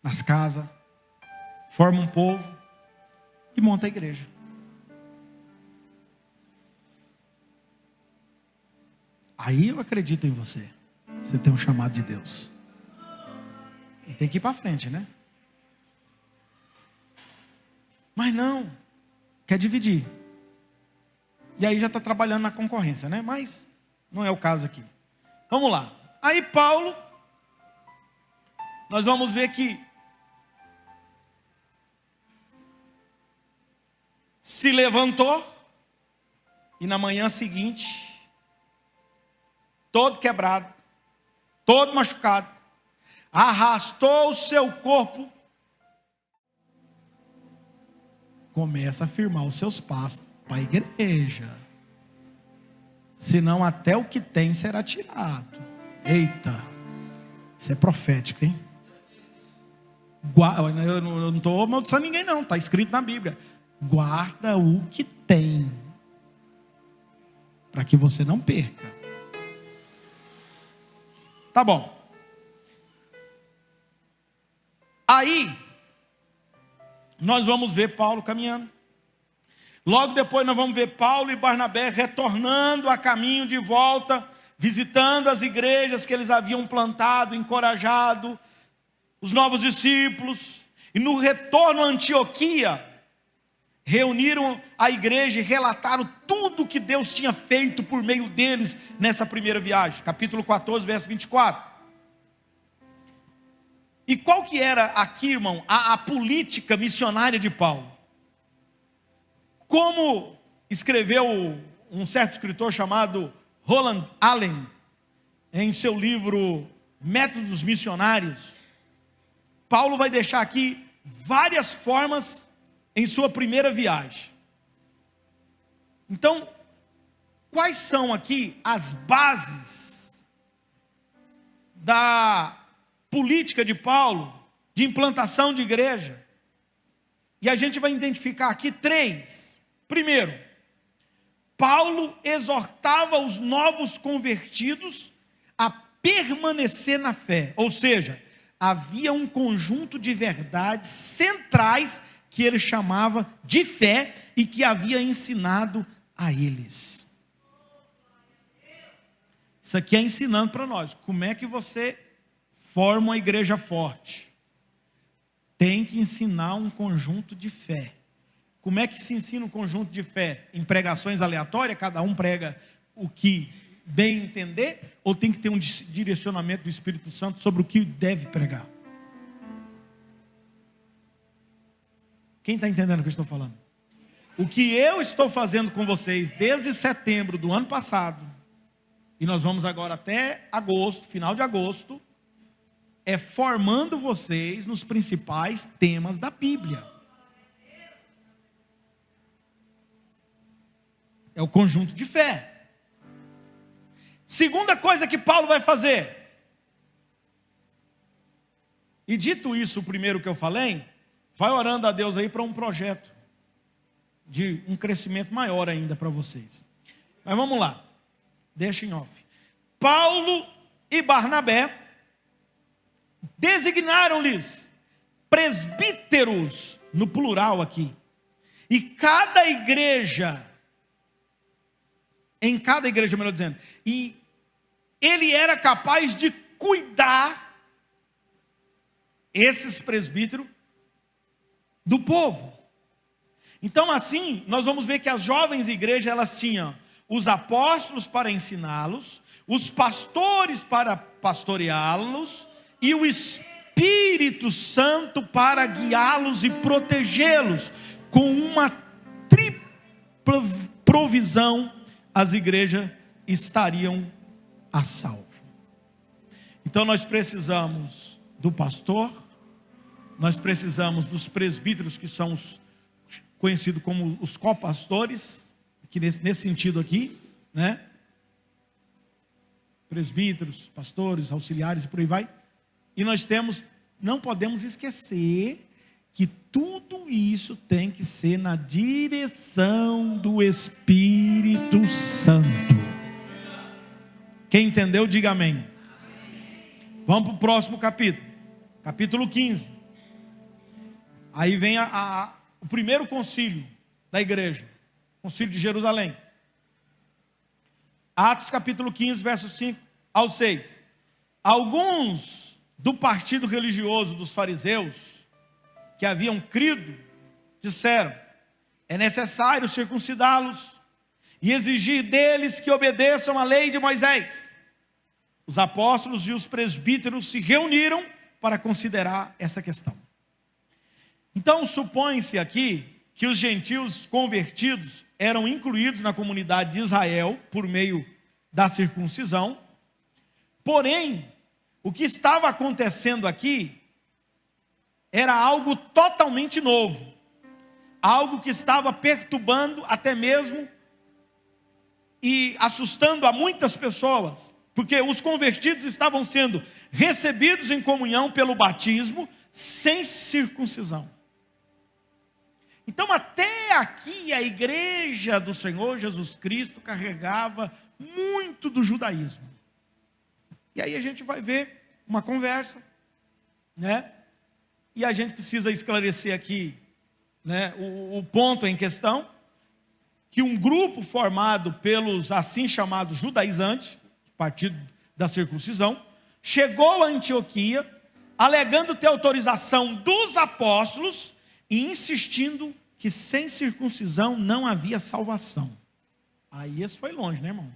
nas casas, forma um povo e monta a igreja. Aí eu acredito em você. Você tem um chamado de Deus. E tem que ir para frente, né? Mas não. quer dividir. E aí já está trabalhando na concorrência, né? Mas não é o caso aqui. Vamos lá. Aí Paulo, nós vamos ver que se levantou e na manhã seguinte, todo quebrado, todo machucado, arrastou o seu corpo, começa a firmar os seus passos para a igreja. Senão até o que tem será tirado. Eita, isso é profético, hein? Eu não estou amaldiçoando ninguém não, está escrito na Bíblia. Guarda o que tem, para que você não perca. Tá bom. Aí nós vamos ver Paulo caminhando. Logo depois nós vamos ver Paulo e Barnabé retornando a caminho de volta, visitando as igrejas que eles haviam plantado, encorajado, os novos discípulos. E no retorno a Antioquia, reuniram a igreja e relataram tudo que Deus tinha feito por meio deles nessa primeira viagem. Capítulo 14, verso 24. E qual que era aqui, irmão, a política missionária de Paulo? Como escreveu um certo escritor chamado Roland Allen, em seu livro Métodos Missionários, Paulo vai deixar aqui várias formas em sua primeira viagem. Então, quais são aqui as bases da política de Paulo, de implantação de igreja? E a gente vai identificar aqui 3. Primeiro, Paulo exortava os novos convertidos a permanecer na fé. Ou seja, havia um conjunto de verdades centrais que ele chamava de fé e que havia ensinado a eles. Isso aqui é ensinando para nós. Como é que você forma uma igreja forte? Tem que ensinar um conjunto de fé. Como é que se ensina um conjunto de fé? Em pregações aleatórias, cada um prega o que bem entender, ou tem que ter um direcionamento do Espírito Santo sobre o que deve pregar? Quem está entendendo o que eu estou falando? O que eu estou fazendo com vocês desde setembro do ano passado, e nós vamos agora até agosto, final de agosto, é formando vocês nos principais temas da Bíblia. É o conjunto de fé. Segunda coisa que Paulo vai fazer. E dito isso, o primeiro que eu falei, vai orando a Deus aí para um projeto de um crescimento maior ainda para vocês. Mas vamos lá. Deixa em off. Paulo e Barnabé designaram-lhes presbíteros, no plural aqui. E cada igreja, em cada igreja, melhor dizendo, e ele era capaz de cuidar, esses presbíteros, do povo. Então assim, nós vamos ver que as jovens igrejas, elas tinham os apóstolos para ensiná-los, os pastores para pastoreá-los, e o Espírito Santo para guiá-los e protegê-los, com uma tripla provisão. As igrejas estariam a salvo. Então nós precisamos do pastor, nós precisamos dos presbíteros, que são os conhecidos como os copastores, que nesse sentido aqui, né? Presbíteros, pastores, auxiliares e por aí vai. E nós não podemos esquecer que tudo isso tem que ser na direção do Espírito Santo. Quem entendeu, diga amém. Vamos para o próximo capítulo. Capítulo 15. Aí vem o primeiro concílio da igreja. Concílio de Jerusalém. Atos capítulo 15, versos 5 ao 6. Alguns do partido religioso dos fariseus, que haviam crido, disseram: é necessário circuncidá-los e exigir deles que obedeçam à lei de Moisés. Os apóstolos e os presbíteros se reuniram para considerar essa questão. Então, supõe-se aqui que os gentios convertidos eram incluídos na comunidade de Israel por meio da circuncisão. Porém, o que estava acontecendo aqui era algo totalmente novo, algo que estava perturbando até mesmo e assustando a muitas pessoas, porque os convertidos estavam sendo recebidos em comunhão pelo batismo sem circuncisão. Então, até aqui a igreja do Senhor Jesus Cristo carregava muito do judaísmo. E aí a gente vai ver uma conversa, né? E a gente precisa esclarecer aqui, né, o ponto em questão, que um grupo formado pelos assim chamados judaizantes, partido da circuncisão, chegou a Antioquia, alegando ter autorização dos apóstolos e insistindo que sem circuncisão não havia salvação. Aí isso foi longe, né, irmão?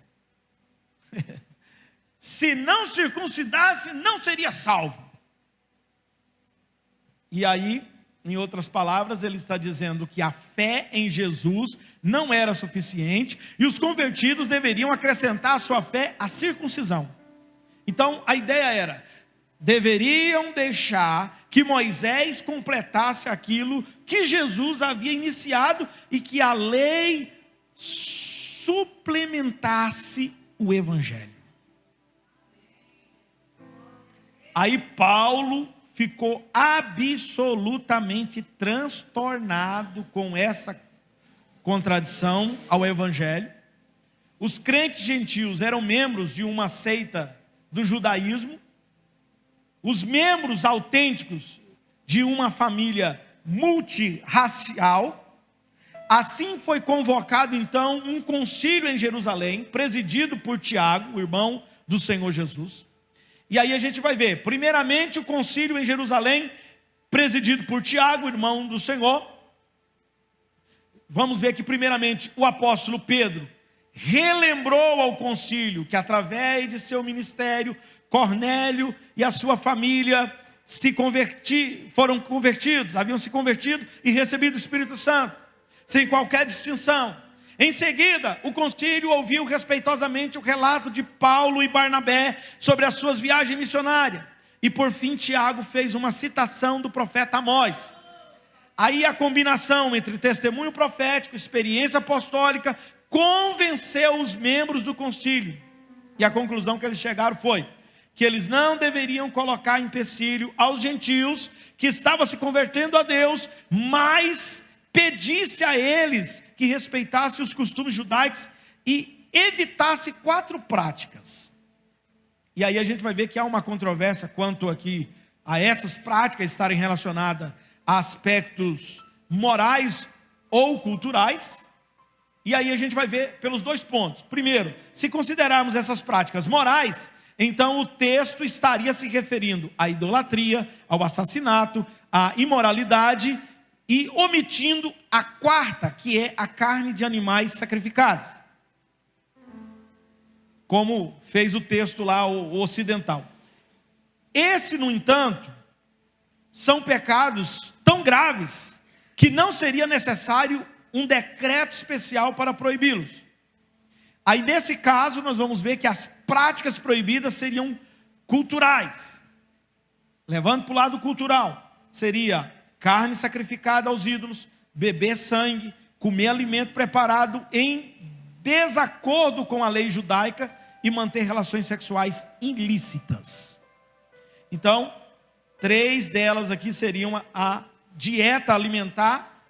Se não circuncidasse, não seria salvo. E aí, em outras palavras, ele está dizendo que a fé em Jesus não era suficiente e os convertidos deveriam acrescentar à sua fé a circuncisão. Então, a ideia era: deveriam deixar que Moisés completasse aquilo que Jesus havia iniciado e que a lei suplementasse o evangelho. Aí Paulo ficou absolutamente transtornado com essa contradição ao evangelho. Os crentes gentios eram membros de uma seita do judaísmo, os membros autênticos de uma família multirracial. Assim foi convocado então um concílio em Jerusalém, presidido por Tiago, o irmão do Senhor Jesus. E aí a gente vai ver, primeiramente, o concílio em Jerusalém, presidido por Tiago, irmão do Senhor. Vamos ver que primeiramente o apóstolo Pedro relembrou ao concílio que através de seu ministério, Cornélio e a sua família foram convertidos, haviam se convertido e recebido o Espírito Santo, sem qualquer distinção. Em seguida, o concílio ouviu respeitosamente o relato de Paulo e Barnabé sobre as suas viagens missionárias. E por fim, Tiago fez uma citação do profeta Amós. Aí a combinação entre testemunho profético, experiência apostólica, convenceu os membros do concílio. E a conclusão que eles chegaram foi que eles não deveriam colocar empecilho aos gentios que estavam se convertendo a Deus, mas pedisse a eles que respeitasse os costumes judaicos e evitasse 4 práticas. E aí a gente vai ver que há uma controvérsia quanto aqui a essas práticas estarem relacionadas a aspectos morais ou culturais. E aí a gente vai ver pelos 2 pontos. Primeiro, se considerarmos essas práticas morais, então o texto estaria se referindo à idolatria, ao assassinato, à imoralidade, e omitindo a 4ª, que é a carne de animais sacrificados, como fez o texto lá, o ocidental. Esse, no entanto, são pecados tão graves que não seria necessário um decreto especial para proibi-los. Aí nesse caso nós vamos ver que as práticas proibidas seriam culturais. Levando para o lado cultural, seria carne sacrificada aos ídolos, beber sangue, comer alimento preparado em desacordo com a lei judaica e manter relações sexuais ilícitas. Então, 3 delas aqui seriam a dieta alimentar,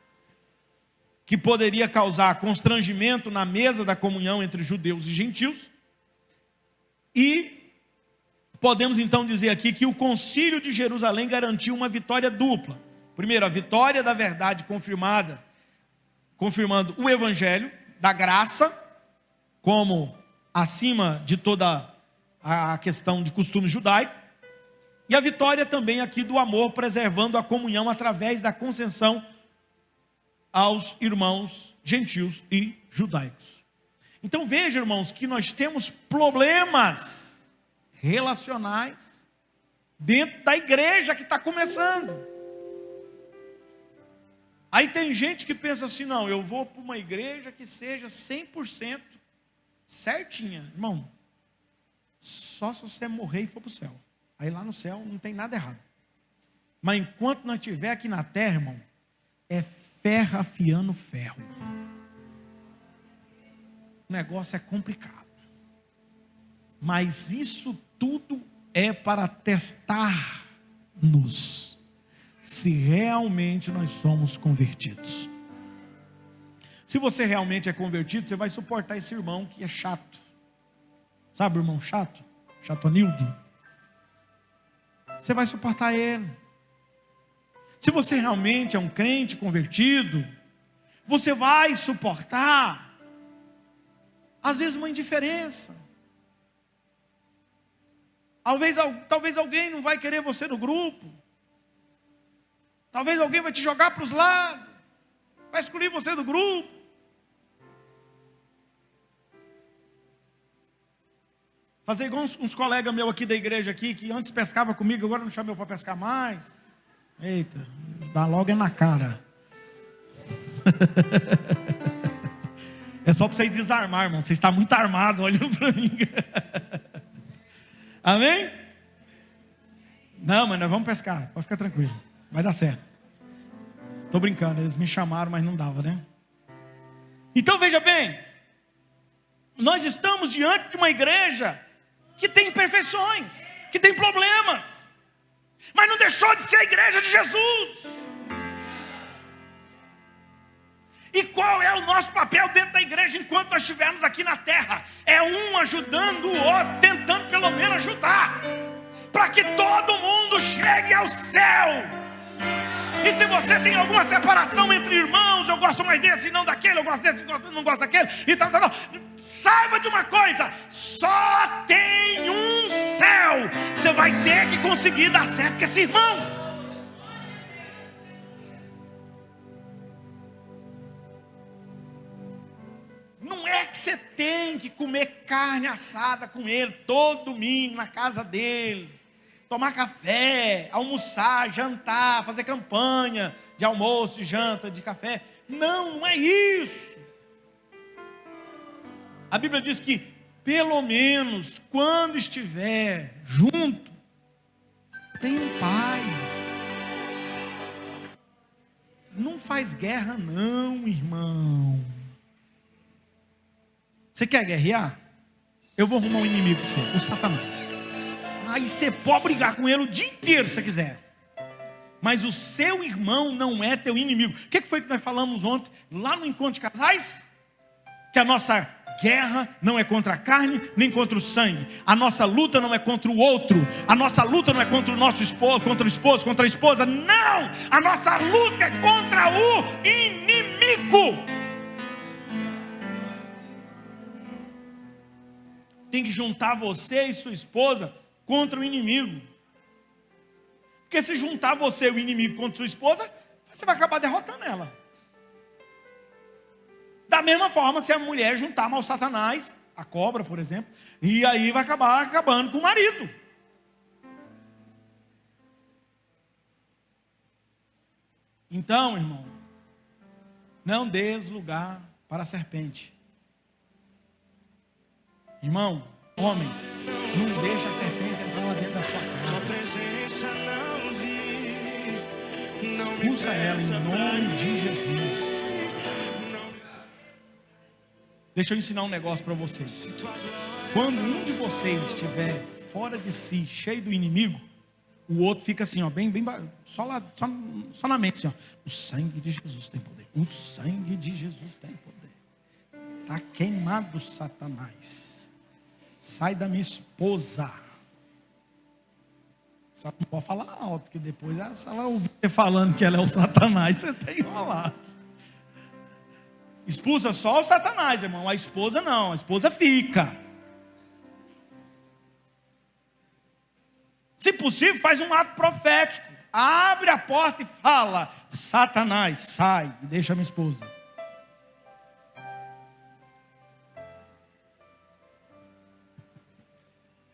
que poderia causar constrangimento na mesa da comunhão entre judeus e gentios. E podemos então dizer aqui que o concílio de Jerusalém garantiu uma vitória dupla. Primeiro, a vitória da verdade confirmando o evangelho da graça, como acima de toda a questão de costume judaico. E a vitória também aqui do amor, preservando a comunhão através da concessão aos irmãos gentios e judaicos. Então veja, irmãos, que nós temos problemas relacionais dentro da igreja que está começando. Aí tem gente que pensa assim, não, eu vou para uma igreja que seja 100% certinha. Irmão, só se você morrer e for para o céu. Aí lá no céu não tem nada errado. Mas enquanto nós estiver aqui na terra, irmão, é ferro afiando ferro. O negócio é complicado. Mas isso tudo é para testar-nos se realmente nós somos convertidos. Se você realmente é convertido, você vai suportar esse irmão que é chato. Sabe o irmão chato? Chatonildo. Você vai suportar ele. Se você realmente é um crente convertido, você vai suportar, às vezes, uma indiferença. Talvez alguém não vai querer você no grupo. Talvez alguém vai te jogar para os lados. Vai excluir você do grupo. Fazer igual uns colegas meus aqui da igreja aqui, que antes pescava comigo, agora não chamou para pescar mais. Eita, dá logo é na cara. É só para vocês desarmar, irmão. Você está muito armado olhando para mim. Amém? Não, mas nós vamos pescar. Pode ficar tranquilo. Vai dar certo. Estou brincando, eles me chamaram, mas não dava, né? Então veja bem. Nós estamos diante de uma igreja que tem imperfeições, que tem problemas. Mas não deixou de ser a igreja de Jesus. E qual é o nosso papel dentro da igreja enquanto nós estivermos aqui na terra? É um ajudando o outro, tentando pelo menos ajudar, para que todo mundo chegue ao céu. E se você tem alguma separação entre irmãos, eu gosto mais desse e não daquele, eu gosto desse e não gosto daquele, e tal, saiba de uma coisa, só tem um céu. Você vai ter que conseguir dar certo com esse irmão. Não é que você tem que comer carne assada com ele todo domingo na casa dele, tomar café, almoçar, jantar, fazer campanha de almoço, de janta, de café. Não, não é isso. A Bíblia diz que pelo menos quando estiver junto, tenham paz. Não faz guerra não, irmão. Você quer guerrear? Eu vou arrumar um inimigo para você, o Satanás. Aí você pode brigar com ele o dia inteiro se você quiser. Mas o seu irmão não é teu inimigo. O que foi que nós falamos ontem, lá no encontro de casais? Que a nossa guerra não é contra a carne, nem contra o sangue. A nossa luta não é contra o outro. A nossa luta não é contra o nosso esposo, contra o esposo, contra a esposa. Não! A nossa luta é contra o inimigo. Tem que juntar você e sua esposa contra o inimigo. Porque se juntar você e o inimigo contra sua esposa, você vai acabar derrotando ela. Da mesma forma, se a mulher juntar mal Satanás, a cobra, por exemplo, e aí vai acabar acabando com o marido. Então, irmão, não dês lugar para a serpente. Irmão, homem, não deixa a serpente entrar lá dentro da sua casa. Expulsa ela em nome de Jesus. Deixa eu ensinar um negócio para vocês. Quando um de vocês estiver fora de si, cheio do inimigo, o outro fica assim, ó, bem, só na mente, assim, ó. O sangue de Jesus tem poder. O sangue de Jesus tem poder. Está queimado, Satanás. Sai da minha esposa. Só que não pode falar alto, porque depois se ela ouvir você falando que ela é o Satanás, você tem que enrolar. Expulsa só o Satanás, irmão. A esposa não, a esposa fica. Se possível, faz um ato profético. abre a porta e fala: Satanás, sai e deixa minha esposa.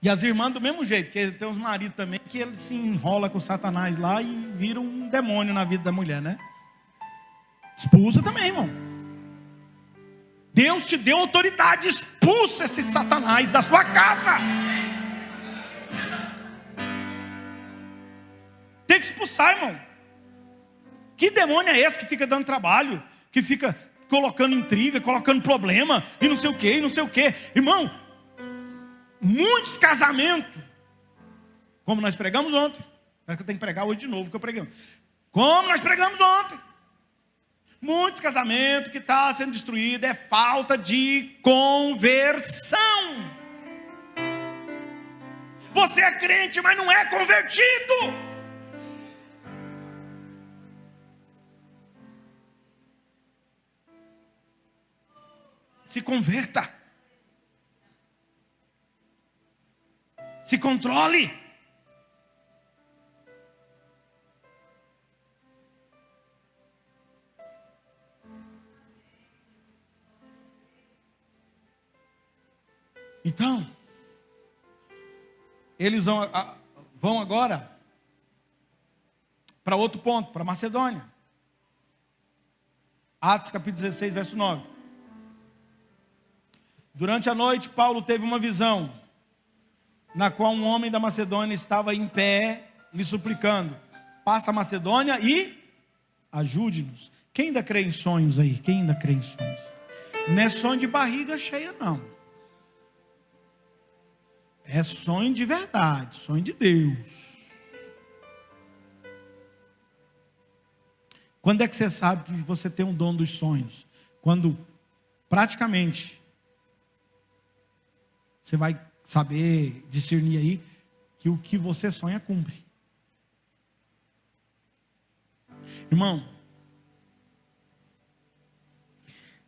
E as irmãs do mesmo jeito, porque tem uns maridos também que ele se enrola com o Satanás lá e vira um demônio na vida da mulher, né? Expulsa também, irmão. Deus te deu autoridade, expulsa esse Satanás da sua casa. Tem que expulsar, irmão. Que demônio é esse que fica dando trabalho? Que fica colocando intriga, colocando problema, e não sei o que, e não sei o que. Irmão, muitos casamentos, como nós pregamos ontem, mas eu tenho que pregar hoje de novo, que eu preguei ontem. Como nós pregamos ontem, muitos casamentos que estão sendo destruídos é falta de conversão. Você é crente, mas não é convertido. Se converta. Se controle. Então, eles vão agora para outro ponto, para Macedônia. Atos capítulo 16, verso 9. Durante a noite, Paulo teve uma visão, na qual um homem da Macedônia estava em pé, lhe suplicando: passa a Macedônia e ajude-nos. Quem ainda crê em sonhos aí? Quem ainda crê em sonhos? Não é sonho de barriga cheia, não. É sonho de verdade, sonho de Deus. Quando é que você sabe que você tem um dom dos sonhos? Quando praticamente você vai saber discernir aí que o que você sonha cumpre. Irmão,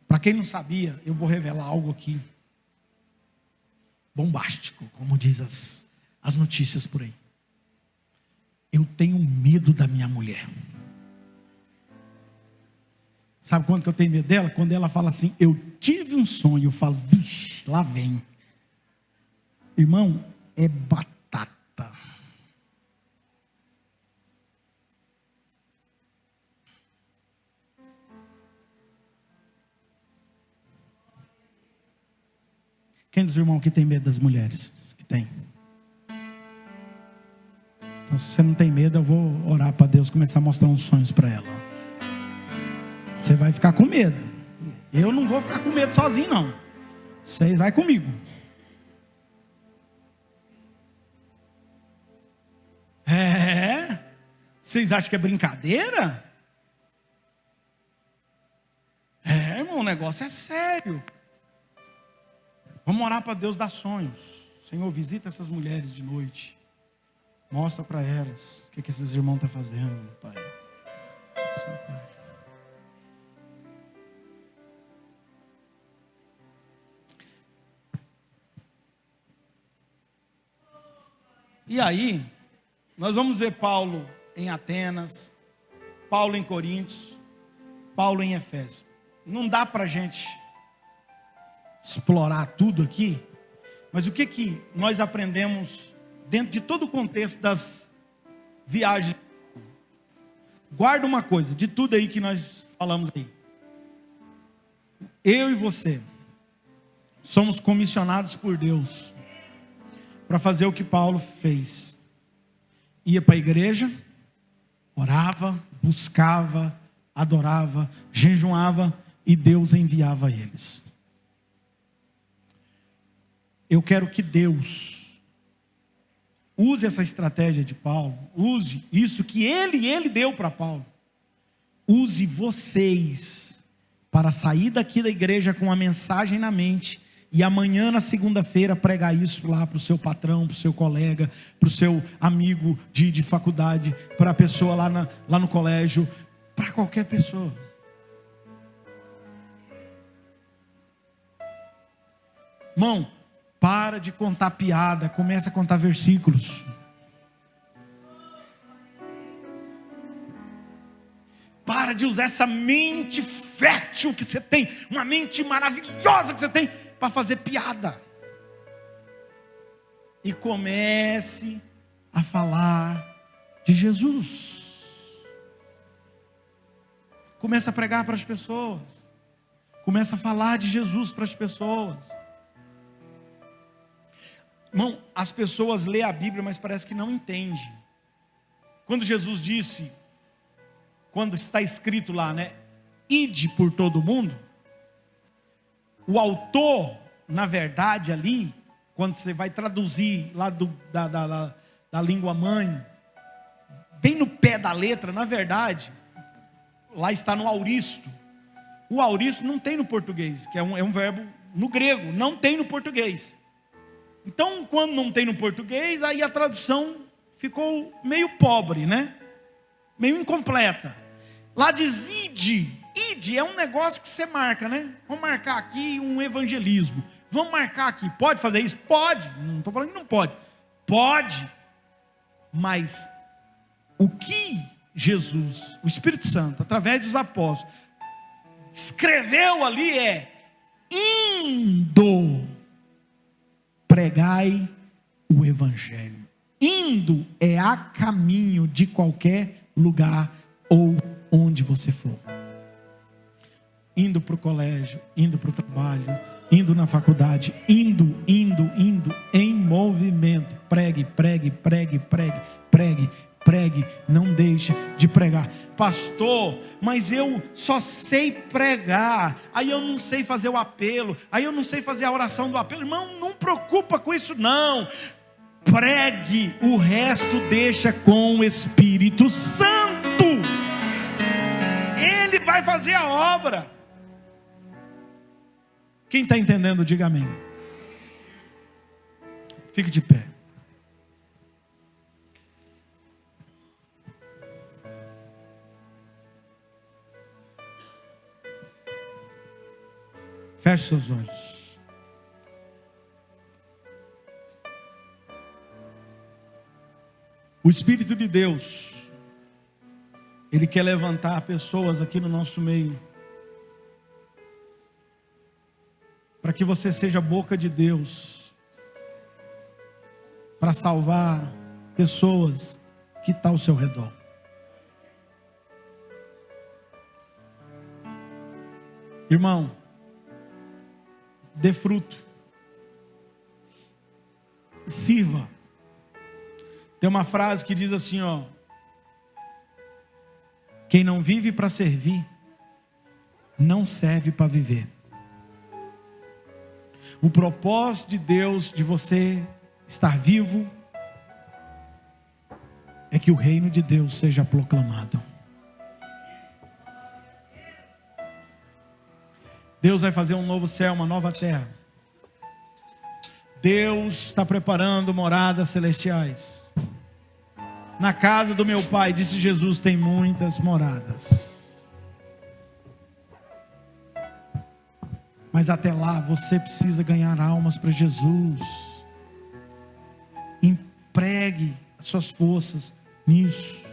para quem não sabia, eu vou revelar algo aqui bombástico, como diz as notícias por aí. Eu tenho medo da minha mulher. Sabe quando que eu tenho medo dela? Quando ela fala assim: eu tive um sonho. Eu falo: vixe, lá vem. Irmão, é batata. Quem dos irmãos que tem medo das mulheres? Que tem. Então, se você não tem medo, eu vou orar para Deus começar a mostrar uns sonhos para ela. Você vai ficar com medo. Eu não vou ficar com medo sozinho, não. Vocês vai comigo. Vocês acham que é brincadeira? Irmão, o negócio é sério. Vamos orar para Deus dar sonhos. Senhor, visita essas mulheres de noite. Mostra para elas o que esses irmãos estão fazendo, Pai. Sim, Pai. E aí, nós vamos ver Paulo em Atenas, Paulo em Coríntios, Paulo em Efésio. Não dá para a gente explorar tudo aqui, mas o que nós aprendemos dentro de todo o contexto das viagens? Guarda uma coisa, de tudo aí que nós falamos aí. Eu e você somos comissionados por Deus para fazer o que Paulo fez. Ia para a igreja, orava, buscava, adorava, jejuava, e Deus enviava eles. Eu quero que Deus use essa estratégia de Paulo, use isso que ele deu para Paulo. Use vocês para sair daqui da igreja com a mensagem na mente e amanhã, na segunda-feira, pregar isso lá para o seu patrão, para o seu colega, para o seu amigo de faculdade, para a pessoa lá no colégio, para qualquer pessoa. Irmão, para de contar piada, começa a contar versículos. Para de usar essa mente fértil que você tem, uma mente maravilhosa que você tem, para fazer piada. E comece a falar de Jesus. Comece a pregar para as pessoas. Comece a falar de Jesus para as pessoas. Irmão, as pessoas lêem a Bíblia, mas parece que não entendem. Quando Jesus disse, quando está escrito lá, né? Ide por todo mundo. O autor, na verdade ali, quando você vai traduzir lá da língua mãe, bem no pé da letra, na verdade, lá está no auristo. O auristo não tem no português, que é um verbo no grego, não tem no português. Então, quando não tem no português, aí a tradução ficou meio pobre, né? Meio incompleta. Lá diz ide. Ide é um negócio que você marca, né? Vamos marcar aqui um evangelismo. Vamos marcar aqui. Pode fazer isso? Pode. Não estou falando que não pode. Pode. Mas o que Jesus, o Espírito Santo, através dos apóstolos, escreveu ali é: indo, pregai o evangelho. Indo é a caminho de qualquer lugar ou onde você for. Indo para o colégio, indo para o trabalho, indo na faculdade, indo em movimento. Pregue, pregue, pregue, pregue, pregue, pregue, não deixe de pregar. Pastor, mas eu só sei pregar, aí eu não sei fazer o apelo, aí eu não sei fazer a oração do apelo. Irmão, não preocupa com isso não. Pregue, o resto deixa com o Espírito Santo. Ele vai fazer a obra. Quem está entendendo, diga amém. Fique de pé. Feche seus olhos. O Espírito de Deus, Ele quer levantar pessoas aqui no nosso meio, para que você seja a boca de Deus, para salvar pessoas que estão ao seu redor. Irmão, dê fruto, sirva. Tem uma frase que diz assim, ó: quem não vive para servir, não serve para viver. O propósito de Deus de você estar vivo é que o reino de Deus seja proclamado. Deus vai fazer um novo céu, uma nova terra. Deus está preparando moradas celestiais. Na casa do meu Pai, disse Jesus, tem muitas moradas. Mas até lá você precisa ganhar almas para Jesus. Empregue as suas forças nisso.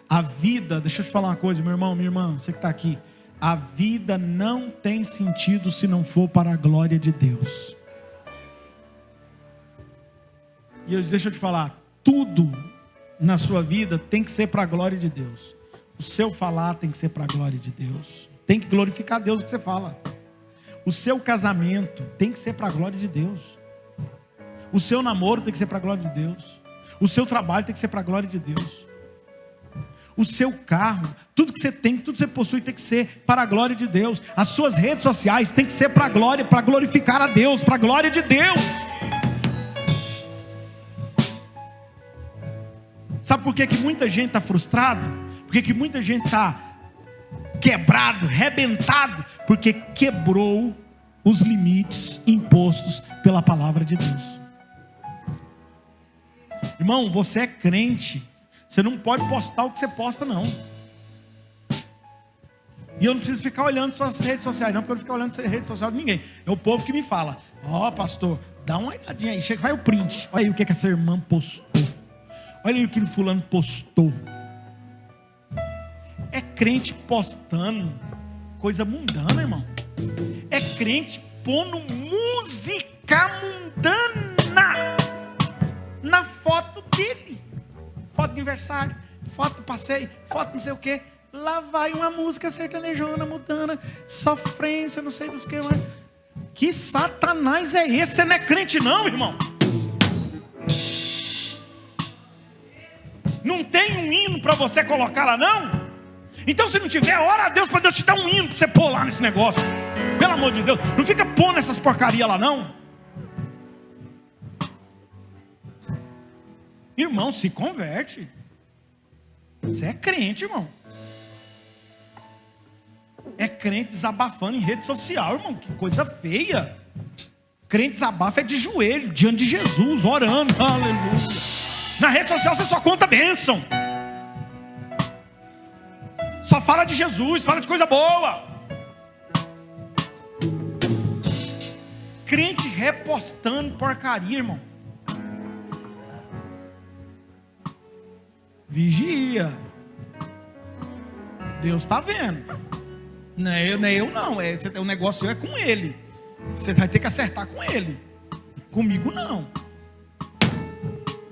A vida, deixa eu te falar uma coisa, meu irmão, minha irmã, você que está aqui. A vida não tem sentido se não for para a glória de Deus. E deixa eu te falar, tudo na sua vida tem que ser para a glória de Deus. O seu falar tem que ser para a glória de Deus. Tem que glorificar Deus o que você fala. O seu casamento tem que ser para a glória de Deus. O seu namoro tem que ser para a glória de Deus. O seu trabalho tem que ser para a glória de Deus. O seu carro, tudo que você tem, tudo que você possui tem que ser para a glória de Deus. As suas redes sociais tem que ser para a glória, para glorificar a Deus, para a glória de Deus. Sabe por que muita gente está frustrado? Por que muita gente está quebrado, rebentado? Porque quebrou os limites impostos pela palavra de Deus. Irmão, você é crente, você não pode postar o que você posta não. E eu não preciso ficar olhando suas redes sociais não, porque eu não fico olhando as redes sociais de ninguém. É o povo que me fala: ó, pastor, dá uma olhadinha aí, chega, vai o print. Olha aí o que essa irmã postou. Olha aí o que o fulano postou. É crente postando coisa mundana, irmão. É crente pondo música mundana na foto dele. Foto de aniversário, foto de passeio, foto não sei o que. Lá vai uma música sertanejona, mundana, sofrência, não sei dos que mais. Que satanás é esse? Você não é crente não, irmão. Não tem um hino para você colocar lá não? Então se não tiver, ora a Deus para Deus te dar um hino para você pôr lá nesse negócio. Pelo amor de Deus, não fica pondo essas porcarias lá não. Irmão, se converte. Você é crente, irmão. É crente desabafando em rede social, irmão. Que coisa feia. Crente desabafa é de joelho, diante de Jesus, orando. Aleluia. Na rede social você só conta bênção. Só fala de Jesus, fala de coisa boa. Crente repostando porcaria, irmão. Vigia. Deus está vendo. Não é eu não. O negócio é com ele. Você vai ter que acertar com ele. Comigo não.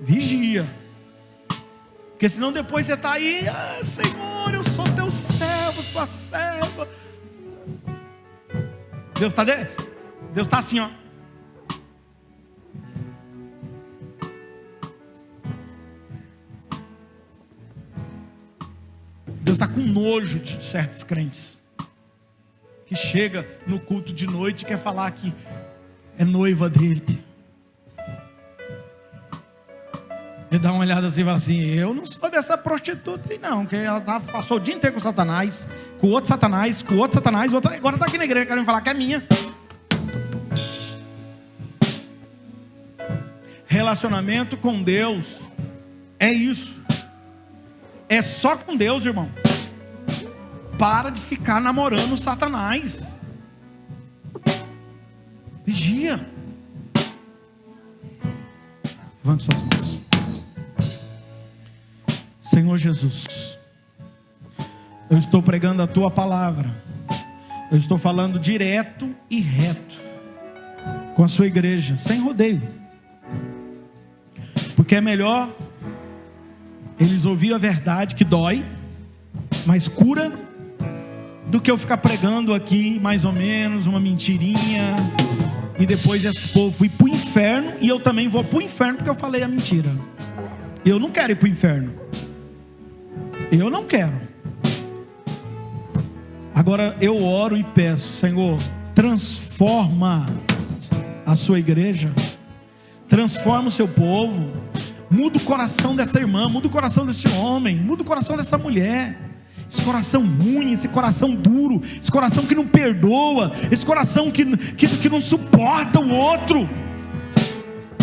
Vigia. Porque senão depois você está aí, Senhor, eu sou teu servo, sua serva. Deus está assim, ó. Deus está com nojo de certos crentes que chega no culto de noite e quer falar que é noiva dele. Ele dá uma olhada assim e fala assim: eu não sou dessa prostituta aí não, que ela passou o dia inteiro com Satanás, com outro Satanás, agora está aqui na igreja querendo falar que é minha. Relacionamento com Deus é isso. É só com Deus, irmão. Para de ficar namorando Satanás. Vigia. Levante suas mãos. Senhor Jesus, eu estou pregando a tua palavra. Eu estou falando direto e reto com a sua igreja, sem rodeio. Porque é melhor eles ouvirem a verdade que dói, mas cura, do que eu ficar pregando aqui mais ou menos uma mentirinha e depois esse povo ir para o inferno, e eu também vou para o inferno porque eu falei a mentira. Eu não quero ir para o inferno. Eu não quero. Agora eu oro e peço: Senhor, transforma a sua igreja, transforma o seu povo, muda o coração dessa irmã, muda o coração desse homem, muda o coração dessa mulher. Esse coração ruim, esse coração duro, esse coração que não perdoa, esse coração que não suporta o outro,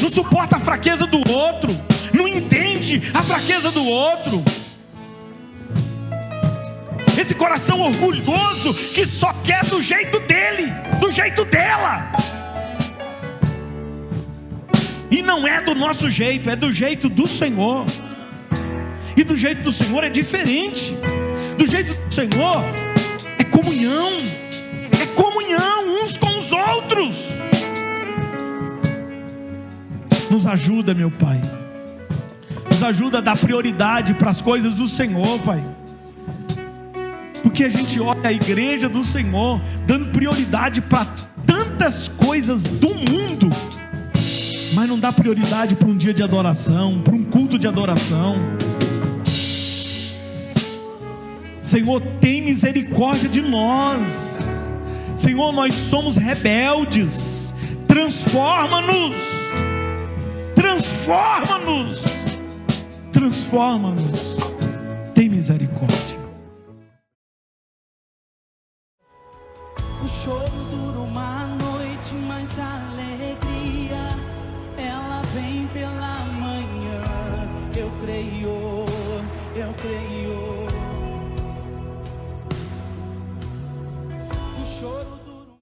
não suporta a fraqueza do outro, não entende a fraqueza do outro. Esse coração orgulhoso que só quer do jeito dele, do jeito dela. E não é do nosso jeito, é do jeito do Senhor. E do jeito do Senhor é diferente. Do jeito do Senhor é comunhão uns com os outros. Nos ajuda, meu Pai. Nos ajuda a dar prioridade para as coisas do Senhor, Pai. Porque a gente olha a igreja do Senhor dando prioridade para tantas coisas do mundo, mas não dá prioridade para um dia de adoração, para um culto de adoração. Senhor, tem misericórdia de nós. Senhor, nós somos rebeldes. Transforma-nos. Transforma-nos. Transforma-nos. Tem misericórdia. O choro dura uma noite, mas a alegria ela vem pela manhã. Eu creio, eu creio.